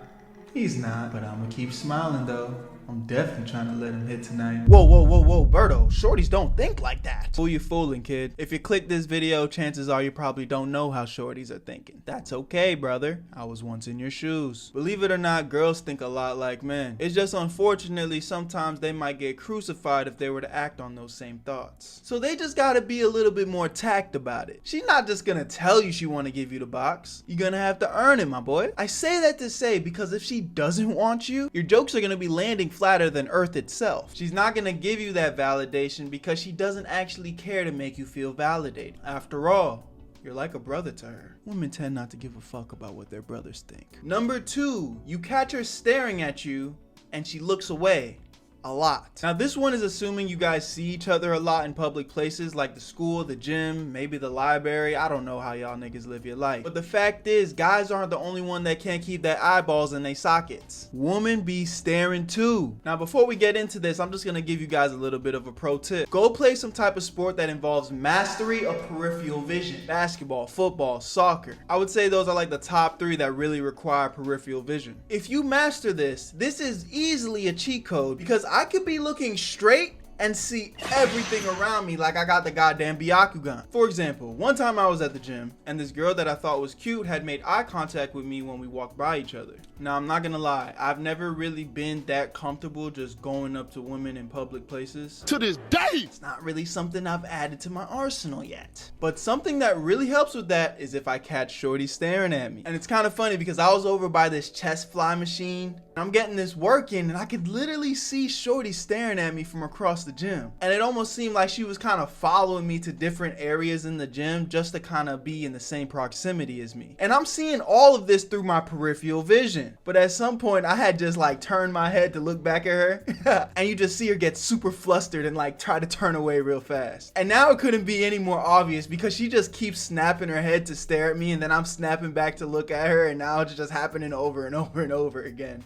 He's not, but I'm gonna keep smiling though. I'm definitely trying to let him hit tonight. Whoa, Berto. Shorties don't think like that. Who you fooling, kid? If you click this video, chances are you probably don't know how shorties are thinking. That's okay, brother. I was once in your shoes. Believe it or not, girls think a lot like men. It's just unfortunately, sometimes they might get crucified if they were to act on those same thoughts. So they just gotta be a little bit more tact about it. She's not just gonna tell you she wanna give you the box. You're gonna have to earn it, my boy. I say that to say because if she doesn't want you, your jokes are gonna be landing flatter than Earth itself. She's not gonna give you that validation because she doesn't actually care to make you feel validated. After all, you're like a brother to her. Women tend not to give a fuck about what their brothers think. Number 2, you catch her staring at you and she looks away. A lot. Now this one is assuming you guys see each other a lot in public places like the school, the gym, maybe the library. I don't know how y'all niggas live your life. But the fact is, guys aren't the only one that can't keep their eyeballs in their sockets. Women be staring too. Now before we get into this, I'm just gonna give you guys a little bit of a pro tip. Go play some type of sport that involves mastery of peripheral vision. Basketball, football, soccer. I would say those are like the top 3 that really require peripheral vision. If you master this is easily a cheat code because I could be looking straight and see everything around me like I got the goddamn Byakugan. For example, one time I was at the gym and this girl that I thought was cute had made eye contact with me when we walked by each other. Now I'm not gonna lie, I've never really been that comfortable just going up to women in public places. To this day! It's not really something I've added to my arsenal yet. But something that really helps with that is if I catch shorty staring at me. And it's kind of funny because I was over by this chest fly machine and I'm getting this work in and I could literally see shorty staring at me from across the gym. And it almost seemed like she was kind of following me to different areas in the gym just to kind of be in the same proximity as me. And I'm seeing all of this through my peripheral vision. But at some point I had just like turned my head to look back at her and you just see her get super flustered and like try to turn away real fast. And now it couldn't be any more obvious because she just keeps snapping her head to stare at me and then I'm snapping back to look at her and now it's just happening over and over and over again.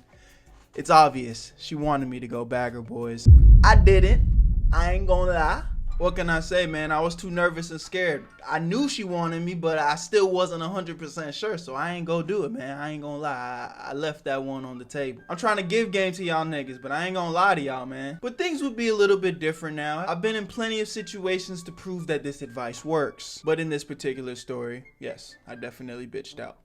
It's obvious she wanted me to go bag her, boys. I didn't. I ain't gonna lie. What can I say, man? I was too nervous and scared. I knew she wanted me, but I still wasn't 100% sure, so I ain't gonna do it, man. I ain't gonna lie. I left that one on the table. I'm trying to give game to y'all niggas, but I ain't gonna lie to y'all, man. But things would be a little bit different now. I've been in plenty of situations to prove that this advice works. But in this particular story, yes, I definitely bitched out.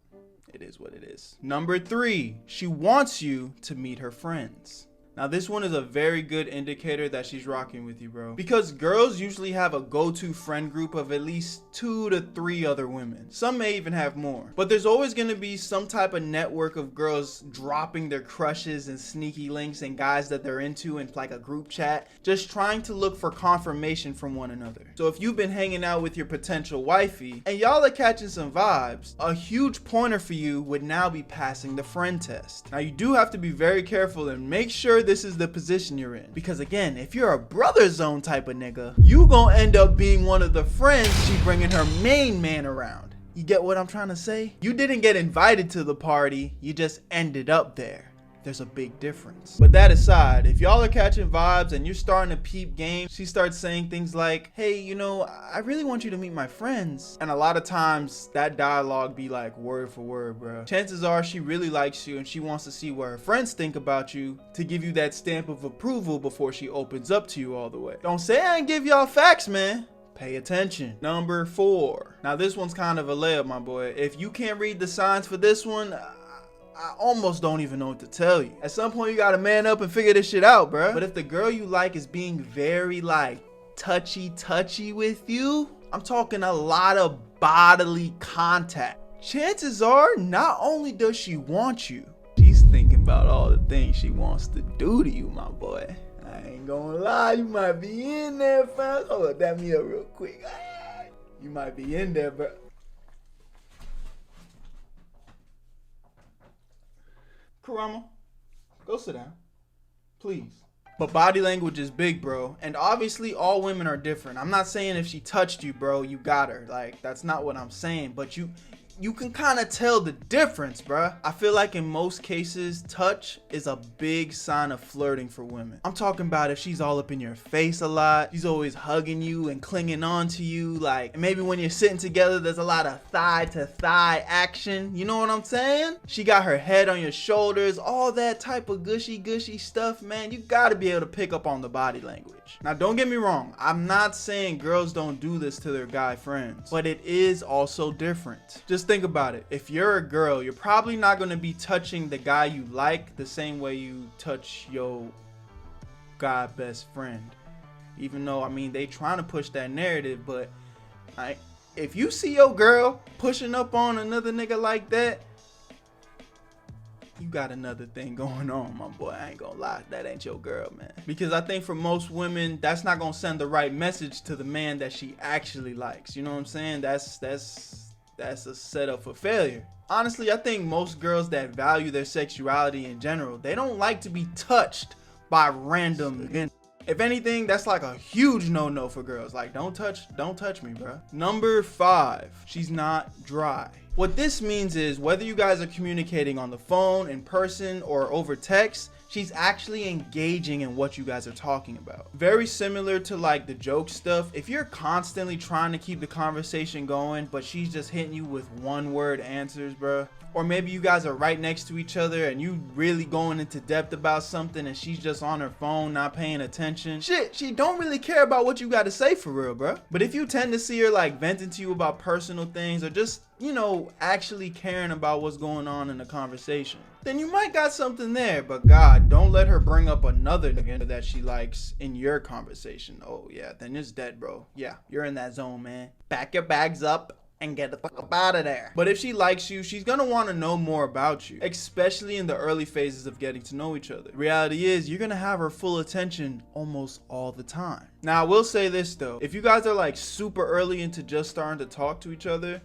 It is what it is. Number 3, she wants you to meet her friends. Now this one is a very good indicator that she's rocking with you, bro. Because girls usually have a go-to friend group of at least 2 to 3 other women. Some may even have more. But there's always gonna be some type of network of girls dropping their crushes and sneaky links and guys that they're into in like a group chat, just trying to look for confirmation from one another. So if you've been hanging out with your potential wifey and y'all are catching some vibes, a huge pointer for you would now be passing the friend test. Now you do have to be very careful and make sure this is the position you're in, because again, if you're a brother zone type of nigga, you gonna end up being one of the friends she bringing her main man around. You get what I'm trying to say? You didn't get invited to the party, you just ended up there. There's a big difference. But that aside, if y'all are catching vibes and you're starting to peep game, she starts saying things like, hey, you know, I really want you to meet my friends. And a lot of times that dialogue be like word for word, bro. Chances are she really likes you and she wants to see what her friends think about you to give you that stamp of approval before she opens up to you all the way. Don't say I ain't give y'all facts, man. Pay attention. Number 4. Now this one's kind of a layup, my boy. If you can't read the signs for this one, I almost don't even know what to tell you. At some point, you gotta man up and figure this shit out, bruh. But if the girl you like is being very like touchy with you, I'm talking a lot of bodily contact. Chances are, not only does she want you, she's thinking about all the things she wants to do to you, my boy. I ain't gonna lie, you might be in there, fam. Hold up, dab me up real quick. You might be in there, bruh. Karama, go sit down, please. But body language is big, bro. And obviously all women are different. I'm not saying if she touched you, bro, you got her. Like, that's not what I'm saying. But you can kind of tell the difference, bruh. I feel like in most cases, touch is a big sign of flirting for women. I'm talking about if she's all up in your face a lot, she's always hugging you and clinging on to you, like maybe when you're sitting together, there's a lot of thigh to thigh action. You know what I'm saying? She got her head on your shoulders, all that type of gushy stuff, man. You gotta be able to pick up on the body language. Now, don't get me wrong. I'm not saying girls don't do this to their guy friends, but it is also different. Just think about it. If you're a girl, you're probably not going to be touching the guy you like the same way you touch your guy best friend. Even though, I mean, they trying to push that narrative, but if you see your girl pushing up on another nigga like that, you got another thing going on, my boy. I ain't gonna lie, that ain't your girl, man. Because I think for most women, that's not gonna send the right message to the man that she actually likes. You know what I'm saying? That's a setup for failure. Honestly, I think most girls that value their sexuality in general, they don't like to be touched by random men. If anything, that's like a huge no-no for girls. Like, don't touch me, bro. Number 5, she's not dry. What this means is whether you guys are communicating on the phone, in person, or over text, she's actually engaging in what you guys are talking about. Very similar to like the joke stuff. If you're constantly trying to keep the conversation going, but she's just hitting you with one-word answers, bro. Or maybe you guys are right next to each other and you really going into depth about something and she's just on her phone, not paying attention. Shit, she don't really care about what you got to say for real, bro. But if you tend to see her like venting to you about personal things or just, you know, actually caring about what's going on in the conversation, then you might got something there. But God, don't let her bring up another nigga that she likes in your conversation. Oh yeah, then it's dead, bro. Yeah, you're in that zone, man. Pack your bags up and get the fuck up out of there. But if she likes you, she's gonna want to know more about you, especially in the early phases of getting to know each other. Reality is, you're gonna have her full attention almost all the time. Now, I will say this though, if you guys are like super early into just starting to talk to each other,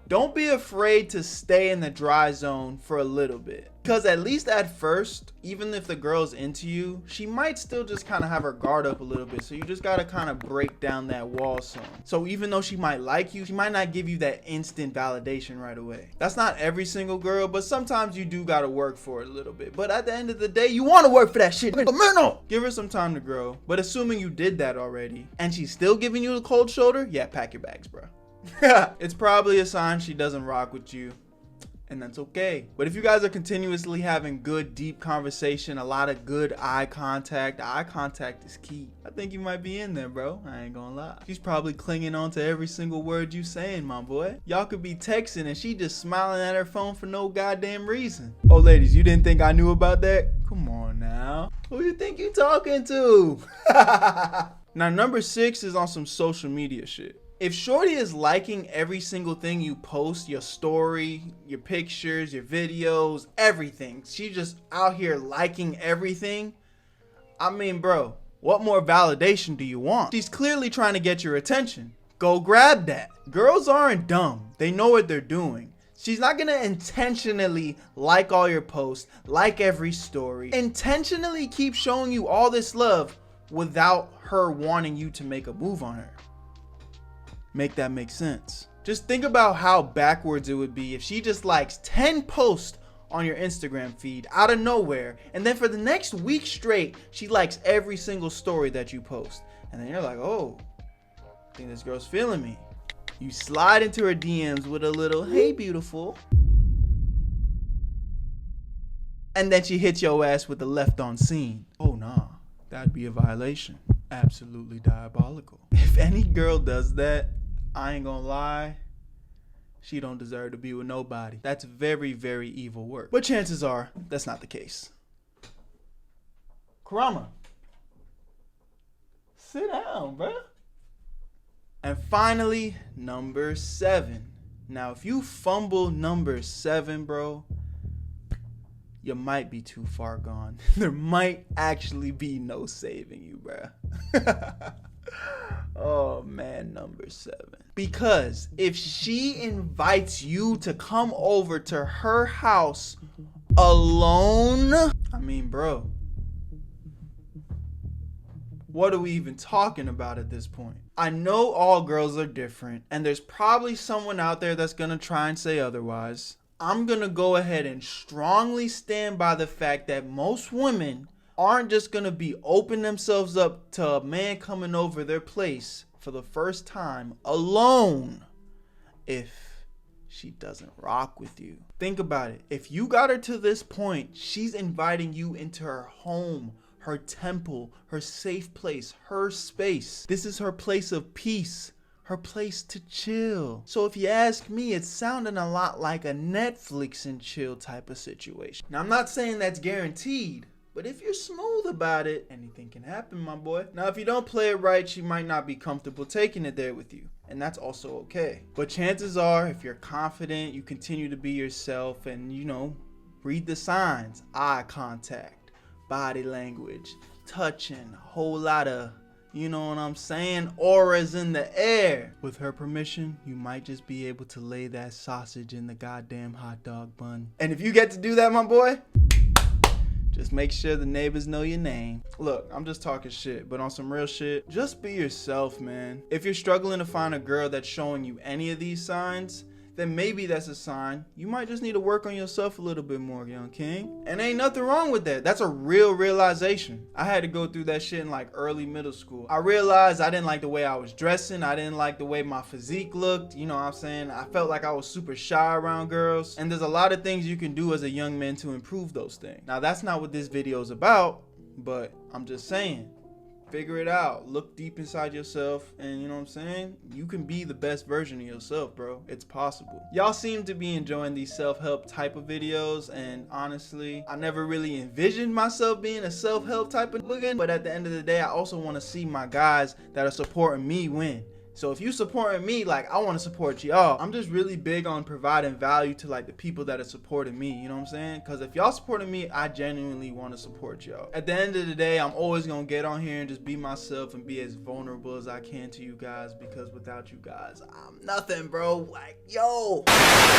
Don't be afraid to stay in the dry zone for a little bit. Because at least at first, even if the girl's into you, she might still just kind of have her guard up a little bit. So you just got to kind of break down that wall some. So even though she might like you, she might not give you that instant validation right away. That's not every single girl, but sometimes you do got to work for it a little bit. But at the end of the day, you want to work for that shit. Give her some time to grow. But assuming you did that already and she's still giving you the cold shoulder, yeah, pack your bags, bro. It's probably a sign she doesn't rock with you. And that's okay. But if you guys are continuously having good, deep conversation, a lot of good eye contact is key. I think you might be in there, bro. I ain't gonna lie. She's probably clinging on to every single word you saying, my boy. Y'all could be texting and she just smiling at her phone for no goddamn reason. Oh, ladies, you didn't think I knew about that? Come on now. Who you think you talking to? Now, number 6 is on some social media shit. If shorty is liking every single thing you post, your story, your pictures, your videos, everything, she just out here liking everything, I mean, bro, what more validation do you want? She's clearly trying to get your attention. Go grab that. Girls aren't dumb. They know what they're doing. She's not gonna intentionally like all your posts, like every story, intentionally keep showing you all this love without her wanting you to make a move on her. Make that make sense. Just think about how backwards it would be if she just likes 10 posts on your Instagram feed out of nowhere, and then for the next week straight, she likes every single story that you post. And then you're like, oh, I think this girl's feeling me. You slide into her DMs with a little, hey, beautiful. And then she hits your ass with the left on scene. Oh, nah, that'd be a violation. Absolutely diabolical. If any girl does that, I ain't gonna lie, she don't deserve to be with nobody. That's very, very evil work. But chances are, that's not the case. Kurama, sit down, bruh. And finally, number 7. Now, if you fumble number 7, bro, you might be too far gone. There might actually be no saving you, bruh. Oh man, number 7. Because if she invites you to come over to her house alone, I mean, bro, what are we even talking about at this point? I know all girls are different, and there's probably someone out there that's gonna try and say otherwise. I'm gonna go ahead and strongly stand by the fact that most women aren't just gonna be open themselves up to a man coming over their place for the first time alone if she doesn't rock with you. Think about it. If you got her to this point, she's inviting you into her home, her temple, her safe place, her space. This is her place of peace, her place to chill. So if you ask me, it's sounding a lot like a Netflix and chill type of situation. Now, I'm not saying that's guaranteed, but if you're smooth about it, anything can happen, my boy. Now, if you don't play it right, she might not be comfortable taking it there with you. And that's also okay. But chances are, if you're confident, you continue to be yourself and, you know, read the signs, eye contact, body language, touching, a whole lot of, you know what I'm saying, auras in the air. With her permission, you might just be able to lay that sausage in the goddamn hot dog bun. And if you get to do that, my boy, just make sure the neighbors know your name. Look, I'm just talking shit, but on some real shit, just be yourself, man. If you're struggling to find a girl that's showing you any of these signs, then maybe that's a sign you might just need to work on yourself a little bit more, young king. And ain't nothing wrong with that. That's a real realization. I had to go through that shit in like early middle school. I realized I didn't like the way I was dressing. I didn't like the way my physique looked. You know what I'm saying? I felt like I was super shy around girls. And there's a lot of things you can do as a young man to improve those things. Now, that's not what this video is about, but I'm just saying, figure it out. Look deep inside yourself, and you know what I'm saying? You can be the best version of yourself, bro. It's possible. Y'all seem to be enjoying these self-help type of videos, and honestly, I never really envisioned myself being a self-help type of looking, but at the end of the day, I also want to see my guys that are supporting me win. So if you supporting me, like, I want to support y'all. I'm just really big on providing value to like the people that are supporting me, you know what I'm saying? Because if y'all supporting me, I genuinely want to support y'all. At the end of the day, I'm always gonna get on here and just be myself and be as vulnerable as I can to you guys, because without you guys, I'm nothing, bro. Like, yo.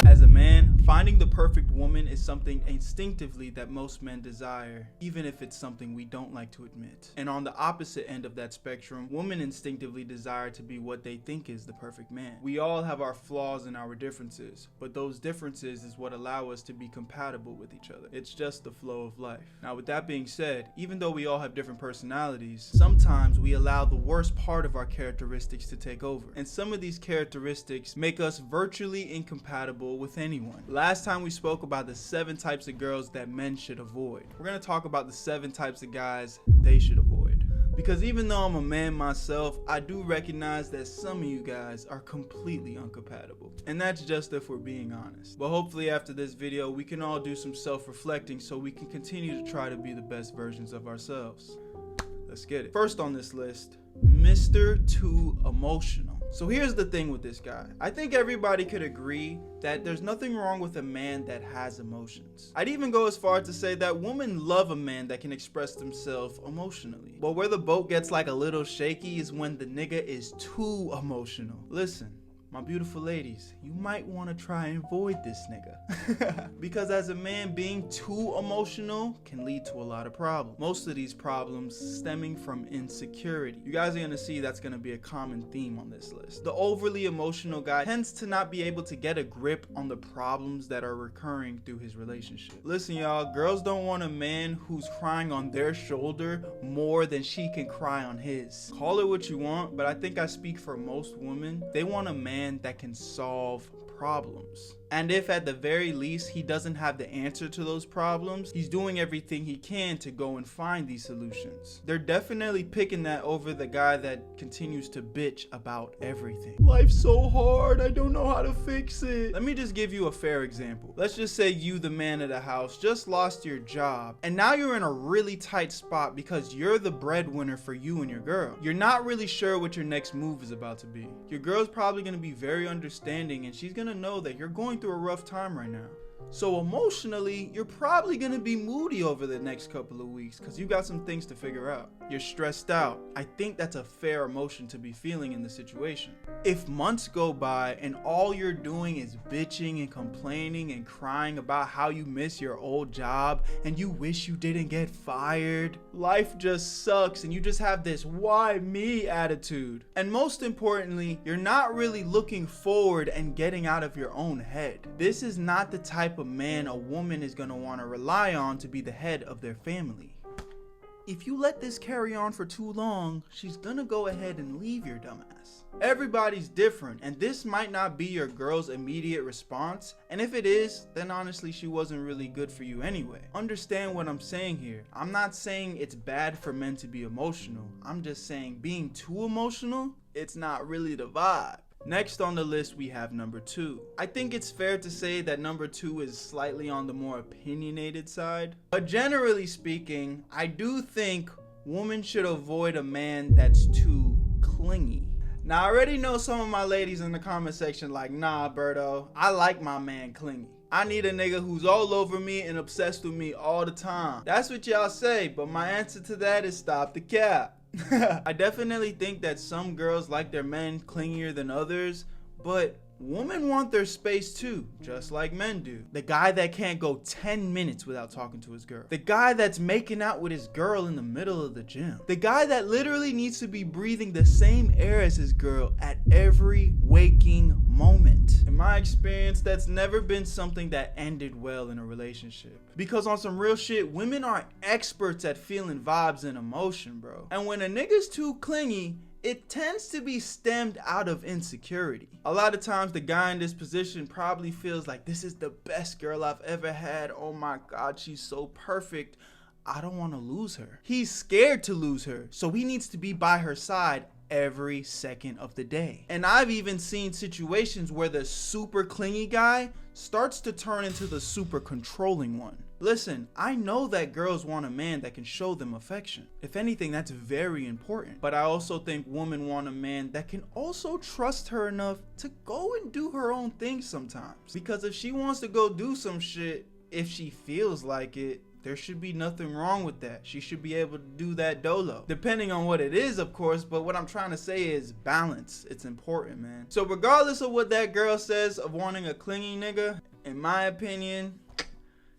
As a man, finding the perfect woman is something instinctively that most men desire, even if it's something we don't like to admit. And on the opposite end of that spectrum, women instinctively desire to be what they think is the perfect man. We all have our flaws and our differences, but those differences is what allow us to be compatible with each other. It's just the flow of life. Now, with that being said, even though we all have different personalities, sometimes we allow the worst part of our characteristics to take over. And some of these characteristics make us virtually incompatible with anyone. Last time we spoke about the 7 types of girls that men should avoid. We're gonna talk about the 7 types of guys they should avoid. Because even though I'm a man myself, I do recognize that some of you guys are completely incompatible. And that's just if we're being honest. But hopefully after this video, we can all do some self-reflecting so we can continue to try to be the best versions of ourselves. Let's get it. First on this list, Mr. Too Emotional. So here's the thing with this guy. I think everybody could agree that there's nothing wrong with a man that has emotions. I'd even go as far to say that women love a man that can express themselves emotionally. But where the boat gets like a little shaky is when the nigga is too emotional. Listen, my beautiful ladies, you might want to try and avoid this nigga. Because as a man, being too emotional can lead to a lot of problems. Most of these problems stemming from insecurity. You guys are going to see that's going to be a common theme on this list. The overly emotional guy tends to not be able to get a grip on the problems that are recurring through his relationship. Listen, y'all, girls don't want a man who's crying on their shoulder more than she can cry on his. Call it what you want, but I think I speak for most women. They want a man that can solve problems. And if at the very least he doesn't have the answer to those problems, he's doing everything he can to go and find these solutions. They're definitely picking that over the guy that continues to bitch about everything. Life's so hard, I don't know how to fix it. Let me just give you a fair example. Let's just say you, the man of the house, just lost your job, and now you're in a really tight spot because you're the breadwinner for you and your girl. You're not really sure what your next move is about to be. Your girl's probably gonna be very understanding, and she's gonna know that you're going through a rough time right now. So emotionally, you're probably gonna be moody over the next couple of weeks because you got some things to figure out. You're stressed out. I think that's a fair emotion to be feeling in the situation. If months go by and all you're doing is bitching and complaining and crying about how you miss your old job and you wish you didn't get fired, life just sucks and you just have this why me attitude. And most importantly, you're not really looking forward and getting out of your own head. This is not the type of man a woman is going to want to rely on to be the head of their family. If you let this carry on for too long, she's gonna go ahead and leave your dumbass. Everybody's different, and this might not be your girl's immediate response, and if it is, then honestly she wasn't really good for you anyway. Understand what I'm saying here. I'm not saying it's bad for men to be emotional. I'm just saying being too emotional, it's not really the vibe. Next on the list, we have number 2. I think it's fair to say that number 2 is slightly on the more opinionated side. But generally speaking, I do think women should avoid a man that's too clingy. Now, I already know some of my ladies in the comment section like, nah, Berto, I like my man clingy. I need a nigga who's all over me and obsessed with me all the time. That's what y'all say, but my answer to that is stop the cap. I definitely think that some girls like their men clingier than others, but women want their space too, just like men do. The guy that can't go 10 minutes without talking to his girl. The guy that's making out with his girl in the middle of the gym. The guy that literally needs to be breathing the same air as his girl at every waking moment. In my experience, that's never been something that ended well in a relationship. Because on some real shit, women are experts at feeling vibes and emotion, bro. And when a nigga's too clingy, it tends to be stemmed out of insecurity. A lot of times the guy in this position probably feels like this is the best girl I've ever had. Oh my God, she's so perfect. I don't want to lose her. He's scared to lose her, so he needs to be by her side every second of the day. And I've even seen situations where the super clingy guy starts to turn into the super controlling one. Listen, I know that girls want a man that can show them affection. If anything, that's very important. But I also think women want a man that can also trust her enough to go and do her own thing sometimes. Because if she wants to go do some shit, if she feels like it, there should be nothing wrong with that. She should be able to do that dolo. Depending on what it is, of course, but what I'm trying to say is balance. It's important, man. So regardless of what that girl says of wanting a clingy nigga, in my opinion,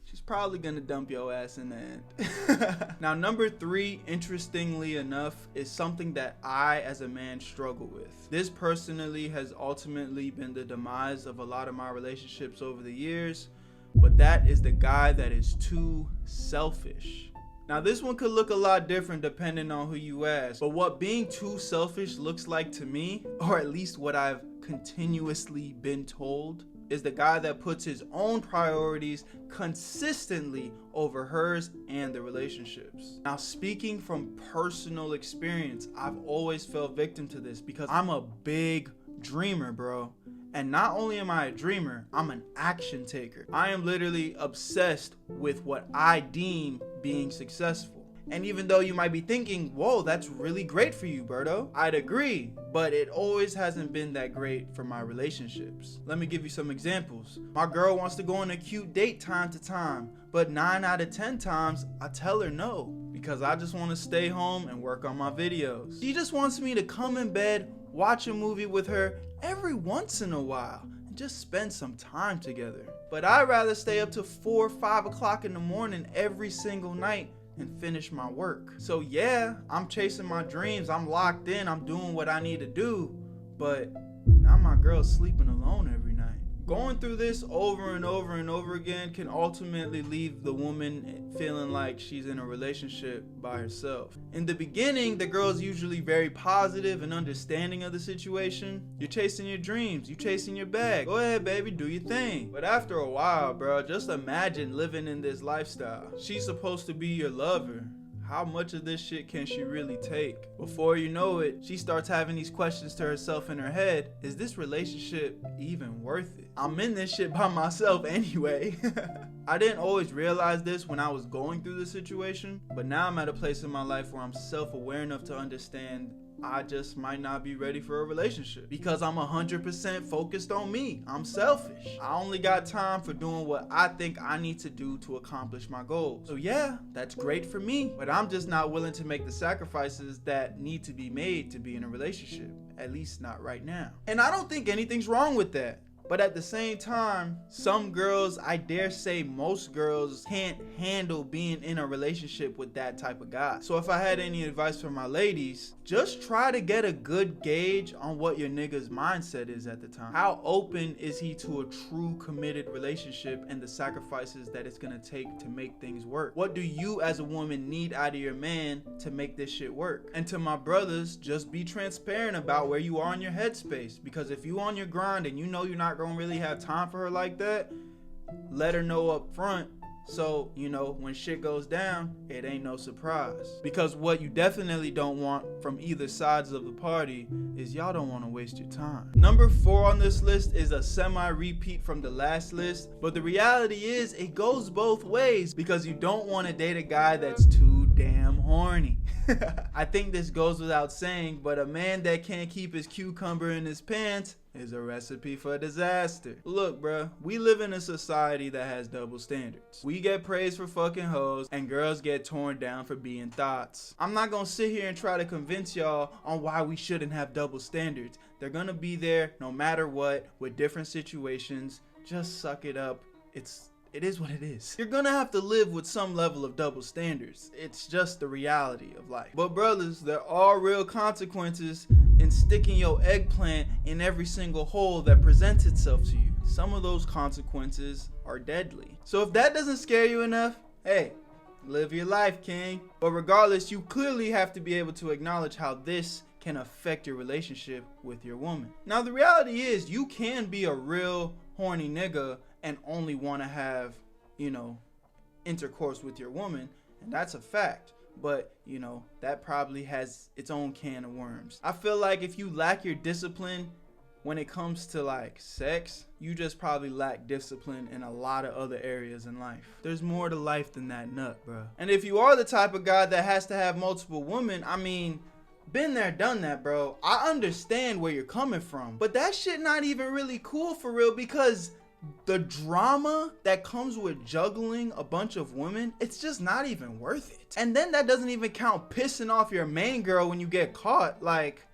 she's probably gonna dump your ass in the end. Now, number 3, interestingly enough, is something that I as a man struggle with. This personally has ultimately been the demise of a lot of my relationships over the years, but that is the guy that is too selfish. Now, this one could look a lot different depending on who you ask, but what being too selfish looks like to me, or at least what I've continuously been told, is the guy that puts his own priorities consistently over hers and the relationships. Now, speaking from personal experience, I've always fell victim to this because I'm a big dreamer, bro. And not only am I a dreamer, I'm an action taker. I am literally obsessed with what I deem being successful. And even though you might be thinking, whoa, that's really great for you, Berto, I'd agree, but it always hasn't been that great for my relationships. Let me give you some examples. My girl wants to go on a cute date time to time, but 9 out of 10 times I tell her no, because I just want to stay home and work on my videos. She just wants me to come in bed, watch a movie with her every once in a while, and just spend some time together. But I'd rather stay up to 4 or 5 o'clock in the morning every single night and finish my work. So yeah, I'm chasing my dreams, I'm locked in, I'm doing what I need to do, but now my girl's sleeping alone every night. Going through this over and over and over again can ultimately leave the woman feeling like she's in a relationship by herself. In the beginning, the girl's usually very positive and understanding of the situation. You're chasing your dreams, you're chasing your bag. Go ahead, baby, do your thing. But after a while, bro, just imagine living in this lifestyle. She's supposed to be your lover. How much of this shit can she really take? Before you know it, she starts having these questions to herself in her head. Is this relationship even worth it? I'm in this shit by myself anyway. I didn't always realize this when I was going through the situation, but now I'm at a place in my life where I'm self-aware enough to understand I just might not be ready for a relationship because I'm 100% focused on me. I'm selfish. I only got time for doing what I think I need to do to accomplish my goals. So yeah, that's great for me, but I'm just not willing to make the sacrifices that need to be made to be in a relationship, at least not right now. And I don't think anything's wrong with that. But at the same time, some girls, I dare say most girls, can't handle being in a relationship with that type of guy. So if I had any advice for my ladies, just try to get a good gauge on what your nigga's mindset is at the time. How open is he to a true committed relationship and the sacrifices that it's gonna take to make things work? What do you as a woman need out of your man to make this shit work? And to my brothers, just be transparent about where you are in your headspace, because if you on your grind and you know you're not gonna really have time for her like that, let her know up front, so you know when shit goes down, it ain't no surprise. Because what you definitely don't want from either sides of the party is y'all don't want to waste your time. Number 4 on this list is a semi-repeat from the last list, but the reality is it goes both ways, because you don't want to date a guy that's too damn horny. I think this goes without saying, but a man that can't keep his cucumber in his pants is a recipe for disaster. Look, bruh, we live in a society that has double standards. We get praised for fucking hoes, and girls get torn down for being thoughts. I'm not gonna sit here and try to convince y'all on why we shouldn't have double standards. They're gonna be there no matter what, with different situations. Just suck it up. It is what it is. You're gonna have to live with some level of double standards. It's just the reality of life. But brothers, there are real consequences in sticking your eggplant in every single hole that presents itself to you. Some of those consequences are deadly. So if that doesn't scare you enough, hey, live your life, king. But regardless, you clearly have to be able to acknowledge how this can affect your relationship with your woman. Now, the reality is you can be a real horny nigga and only want to have, intercourse with your woman, and that's a fact. but you know, that probably has its own can of worms. I feel like if you lack your discipline when it comes to like sex, you just probably lack discipline in a lot of other areas in life. There's more to life than that nut, bro. And if you are the type of guy that has to have multiple women, I mean, been there, done that, bro. I understand where you're coming from, but that shit not even really cool for real, because the drama that comes with juggling a bunch of women, it's just not even worth it. And then that doesn't even count pissing off your main girl when you get caught. Like,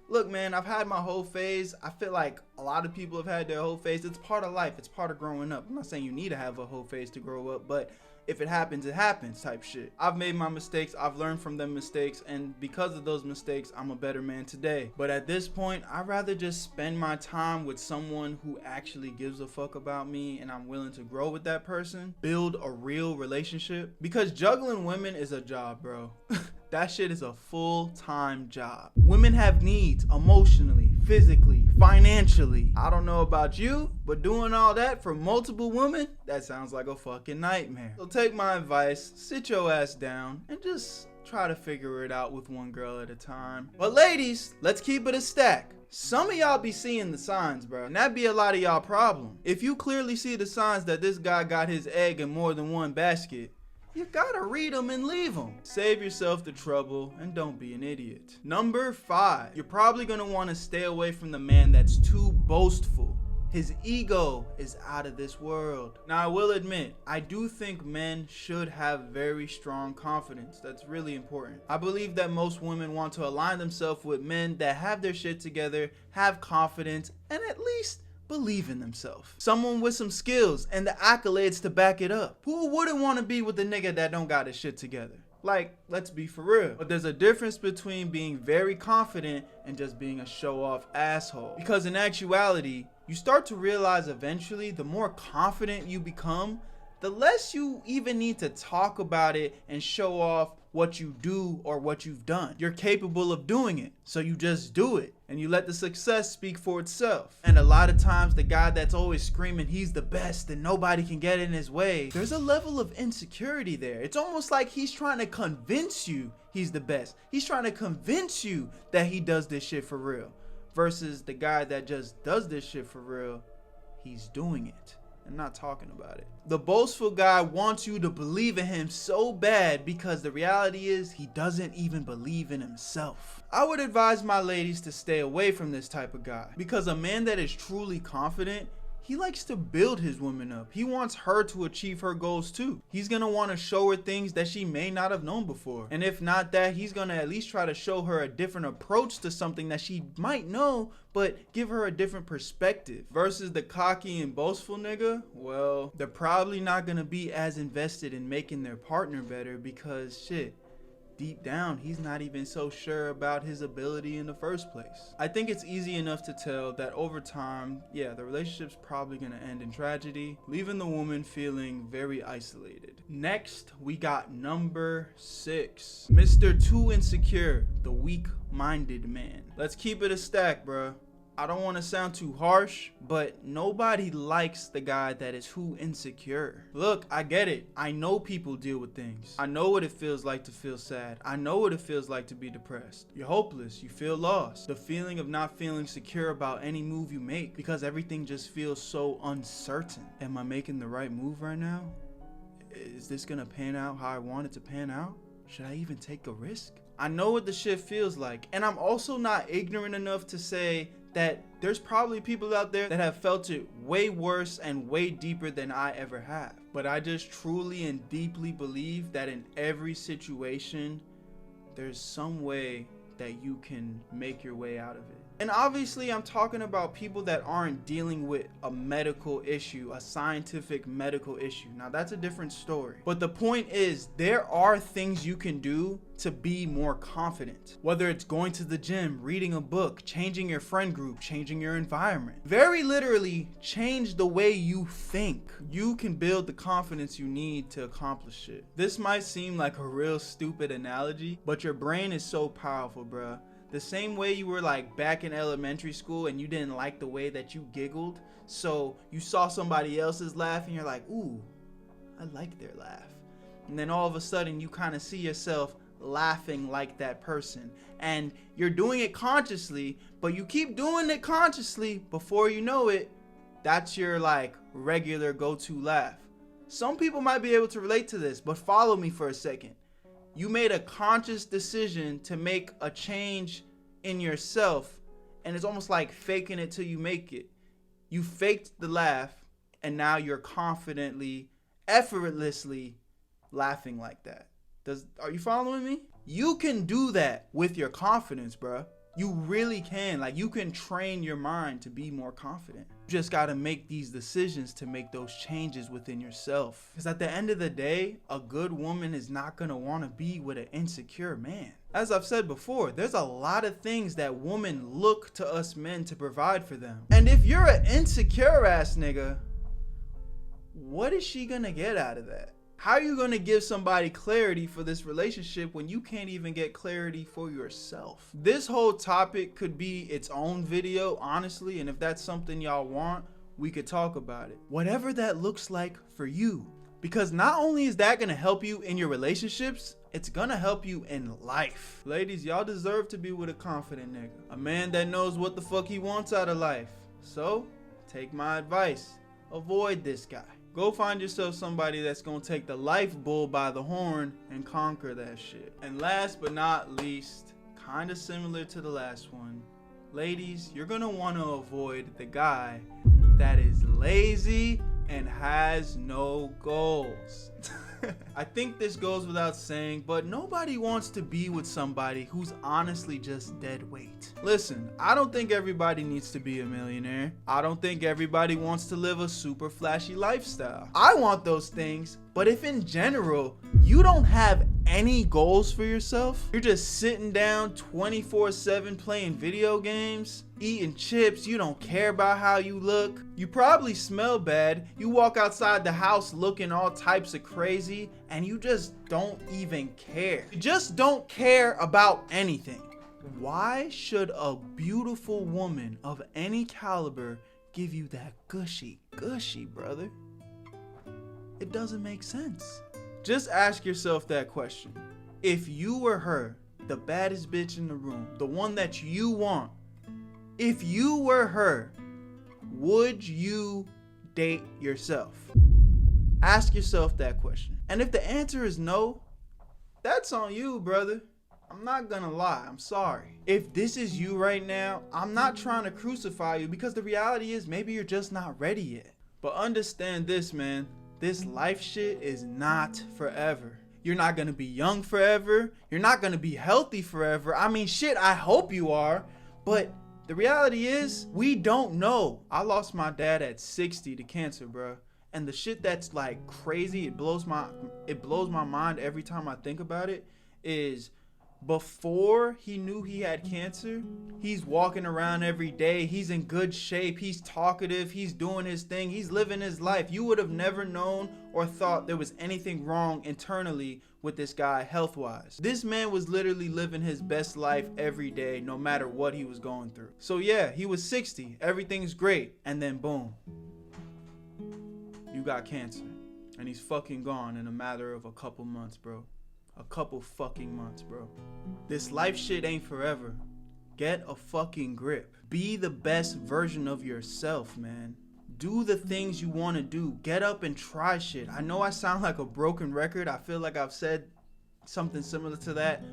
look, man, I've had my whole phase. I feel like a lot of people have had their whole phase. It's part of life. It's part of growing up. I'm not saying you need to have a whole phase to grow up, but if it happens, it happens type shit. I've made my mistakes. I've learned from them mistakes. And because of those mistakes, I'm a better man today. But at this point, I'd rather just spend my time with someone who actually gives a fuck about me and I'm willing to grow with that person. Build a real relationship. Because juggling women is a job, bro. That shit is a full-time job. Women have needs emotionally, physically, financially. I don't know about you, but doing all that for multiple women, that sounds like a fucking nightmare. So take my advice, sit your ass down, and just try to figure it out with one girl at a time. But ladies, let's keep it a stack. Some of y'all be seeing the signs, bro, and that be a lot of y'all problem. If you clearly see the signs that this guy got his egg in more than one basket, you gotta read them and leave them. Save yourself the trouble and don't be an idiot. Number 5, you're probably gonna wanna stay away from the man that's too boastful. His ego is out of this world. Now, I will admit, I do think men should have very strong confidence. That's really important. I believe that most women want to align themselves with men that have their shit together, have confidence, and at least believe in themselves. Someone with some skills and the accolades to back it up. Who wouldn't want to be with a nigga that don't got his shit together? Like, let's be for real. But there's a difference between being very confident and just being a show-off asshole. Because in actuality, you start to realize eventually the more confident you become, the less you even need to talk about it and show off what you do or what you've done. You're capable of doing it, so you just do it and you let the success speak for itself. And a lot of times the guy that's always screaming he's the best and nobody can get in his way, there's a level of insecurity there. It's almost like he's trying to convince you he's the best. He's trying to convince you that he does this shit for real, versus the guy that just does this shit for real, he's doing it and not talking about it. The boastful guy wants you to believe in him so bad because the reality is he doesn't even believe in himself. I would advise my ladies to stay away from this type of guy, because a man that is truly confident, he likes to build his woman up. He wants her to achieve her goals too. He's gonna want to show her things that she may not have known before. And if not that, he's gonna at least try to show her a different approach to something that she might know, but give her a different perspective. Versus the cocky and boastful nigga, well, they're probably not gonna be as invested in making their partner better, because shit, deep down, he's not even so sure about his ability in the first place. I think it's easy enough to tell that over time, yeah, the relationship's probably gonna end in tragedy, leaving the woman feeling very isolated. Next, we got number 6. Mr. Too Insecure, the weak-minded man. Let's keep it a stack, bruh. I don't want to sound too harsh, but nobody likes the guy that is too insecure. Look, I get it. I know people deal with things. I know what it feels like to feel sad. I know what it feels like to be depressed. You're hopeless. You feel lost. The feeling of not feeling secure about any move you make because everything just feels so uncertain. Am I making the right move right now? Is this gonna pan out how I want it to pan out? Should I even take a risk? I know what the shit feels like, and I'm also not ignorant enough to say that there's probably people out there that have felt it way worse and way deeper than I ever have. But I just truly and deeply believe that in every situation, there's some way that you can make your way out of it. And obviously I'm talking about people that aren't dealing with a medical issue, a scientific medical issue. Now that's a different story. But the point is, there are things you can do to be more confident. Whether it's going to the gym, reading a book, changing your friend group, changing your environment. Very literally, change the way you think. You can build the confidence you need to accomplish it. This might seem like a real stupid analogy, but your brain is so powerful, bruh. The same way you were like back in elementary school and you didn't like the way that you giggled, so you saw somebody else's laugh and you're like, ooh, I like their laugh. And then all of a sudden you kind of see yourself laughing like that person. And you're doing it consciously, but you keep doing it consciously. Before you know it, that's your like regular go-to laugh. Some people might be able to relate to this, but follow me for a second. You made a conscious decision to make a change in yourself, and it's almost like faking it till you make it. You faked the laugh, and now you're confidently, effortlessly laughing like that. Are you following me? You can do that with your confidence, bruh. You really can. Like, you can train your mind to be more confident. You just gotta make these decisions to make those changes within yourself. Because at the end of the day, a good woman is not gonna wanna be with an insecure man. As I've said before, there's a lot of things that women look to us men to provide for them. And if you're an insecure ass nigga, what is she gonna get out of that? How are you going to give somebody clarity for this relationship when you can't even get clarity for yourself? This whole topic could be its own video, honestly, and if that's something y'all want, we could talk about it. Whatever that looks like for you. Because not only is that going to help you in your relationships, it's going to help you in life. Ladies, y'all deserve to be with a confident nigga. A man that knows what the fuck he wants out of life. So, take my advice. Avoid this guy. Go find yourself somebody that's gonna take the life bull by the horn and conquer that shit. And last but not least, kinda similar to the last one, ladies, you're gonna wanna avoid the guy that is lazy and has no goals. I think this goes without saying, but nobody wants to be with somebody who's honestly just dead weight. Listen, I don't think everybody needs to be a millionaire. I don't think everybody wants to live a super flashy lifestyle. I want those things, but if in general, you don't have any goals for yourself, you're just sitting down 24/7 playing video games, eating chips, you don't care about how you look, you probably smell bad, you walk outside the house looking all types of crazy, and you just don't even care. You just don't care about anything. Why should a beautiful woman of any caliber give you that gushy, brother? It doesn't make sense. Just ask yourself that question. If you were her, the baddest bitch in the room, the one that you want, if you were her, would you date yourself? Ask yourself that question. And if the answer is no, that's on you, brother. I'm not gonna lie, I'm sorry. If this is you right now, I'm not trying to crucify you, because the reality is maybe you're just not ready yet. But understand this, man. This life shit is not forever. You're not gonna be young forever. You're not gonna be healthy forever. I mean, shit, I hope you are. But the reality is, we don't know. I lost my dad at 60 to cancer, bro. And the shit that's like crazy, it blows my mind every time I think about it, is before he knew he had cancer, he's walking around every day, he's in good shape, he's talkative, he's doing his thing, he's living his life. You would have never known or thought there was anything wrong internally with this guy health-wise. This man was literally living his best life every day, no matter what he was going through. So yeah, he was 60, everything's great, and then boom, you got cancer. And he's fucking gone in a matter of a couple months, bro. A couple fucking months, bro. This life shit ain't forever. Get a fucking grip. Be the best version of yourself, man. Do the things you want to do. Get up and try shit. I know I sound like a broken record. I feel like I've said something similar to that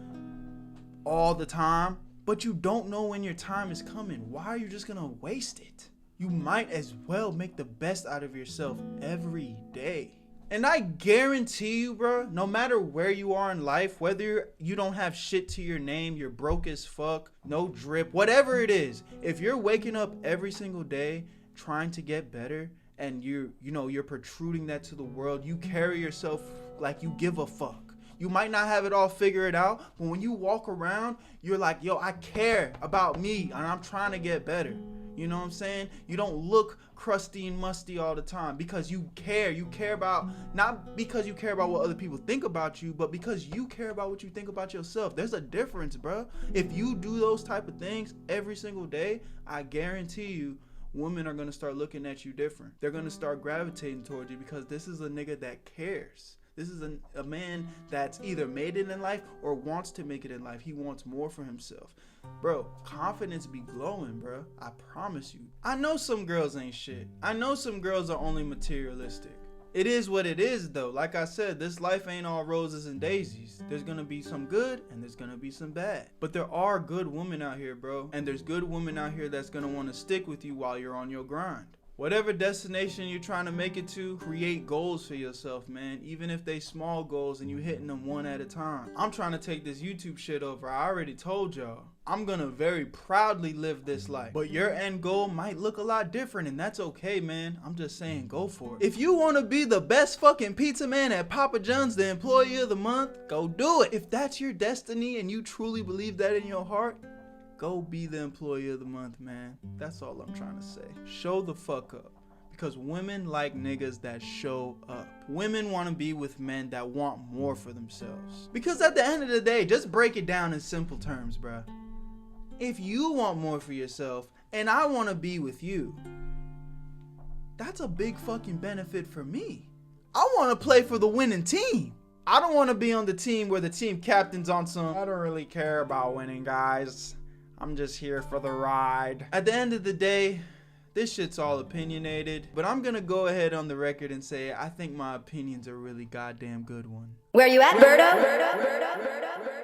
all the time. But you don't know when your time is coming. Why are you just gonna waste it? You might as well make the best out of yourself every day. And I guarantee you, bro, no matter where you are in life, whether you don't have shit to your name, you're broke as fuck, no drip, whatever it is, if you're waking up every single day trying to get better, and you're protruding that to the world, you carry yourself like you give a fuck. You might not have it all figured out, but when you walk around, you're like, yo, I care about me and I'm trying to get better. You know what I'm saying? You don't look crusty and musty all the time because you care. You care about, not because you care about what other people think about you, but because you care about what you think about yourself. There's a difference, bro. If you do those type of things every single day, I guarantee you, women are going to start looking at you different. They're going to start gravitating towards you because this is a nigga that cares. This is a man that's either made it in life or wants to make it in life. He wants more for himself. Bro, confidence be glowing, bro. I promise you. I know some girls ain't shit. I know some girls are only materialistic. It is what it is, though. Like I said, this life ain't all roses and daisies. There's gonna be some good and there's gonna be some bad. But there are good women out here, bro. And there's good women out here that's gonna wanna stick with you while you're on your grind. Whatever destination you're trying to make it to, create goals for yourself, man. Even if they small goals and you hitting them one at a time. I'm trying to take this YouTube shit over. I already told y'all. I'm gonna very proudly live this life. But your end goal might look a lot different, and that's okay, man. I'm just saying, go for it. If you wanna be the best fucking pizza man at Papa John's, the employee of the month, go do it. If that's your destiny and you truly believe that in your heart, go be the employee of the month, man. That's all I'm trying to say. Show the fuck up. Because women like niggas that show up. Women want to be with men that want more for themselves. Because at the end of the day, just break it down in simple terms, bruh. If you want more for yourself and I want to be with you, that's a big fucking benefit for me. I want to play for the winning team. I don't want to be on the team where the team captain's on some, I don't really care about winning, guys. I'm just here for the ride. At the end of the day, this shit's all opinionated, but I'm gonna go ahead on the record and say I think my opinion's a really goddamn good one. Where you at, Berto?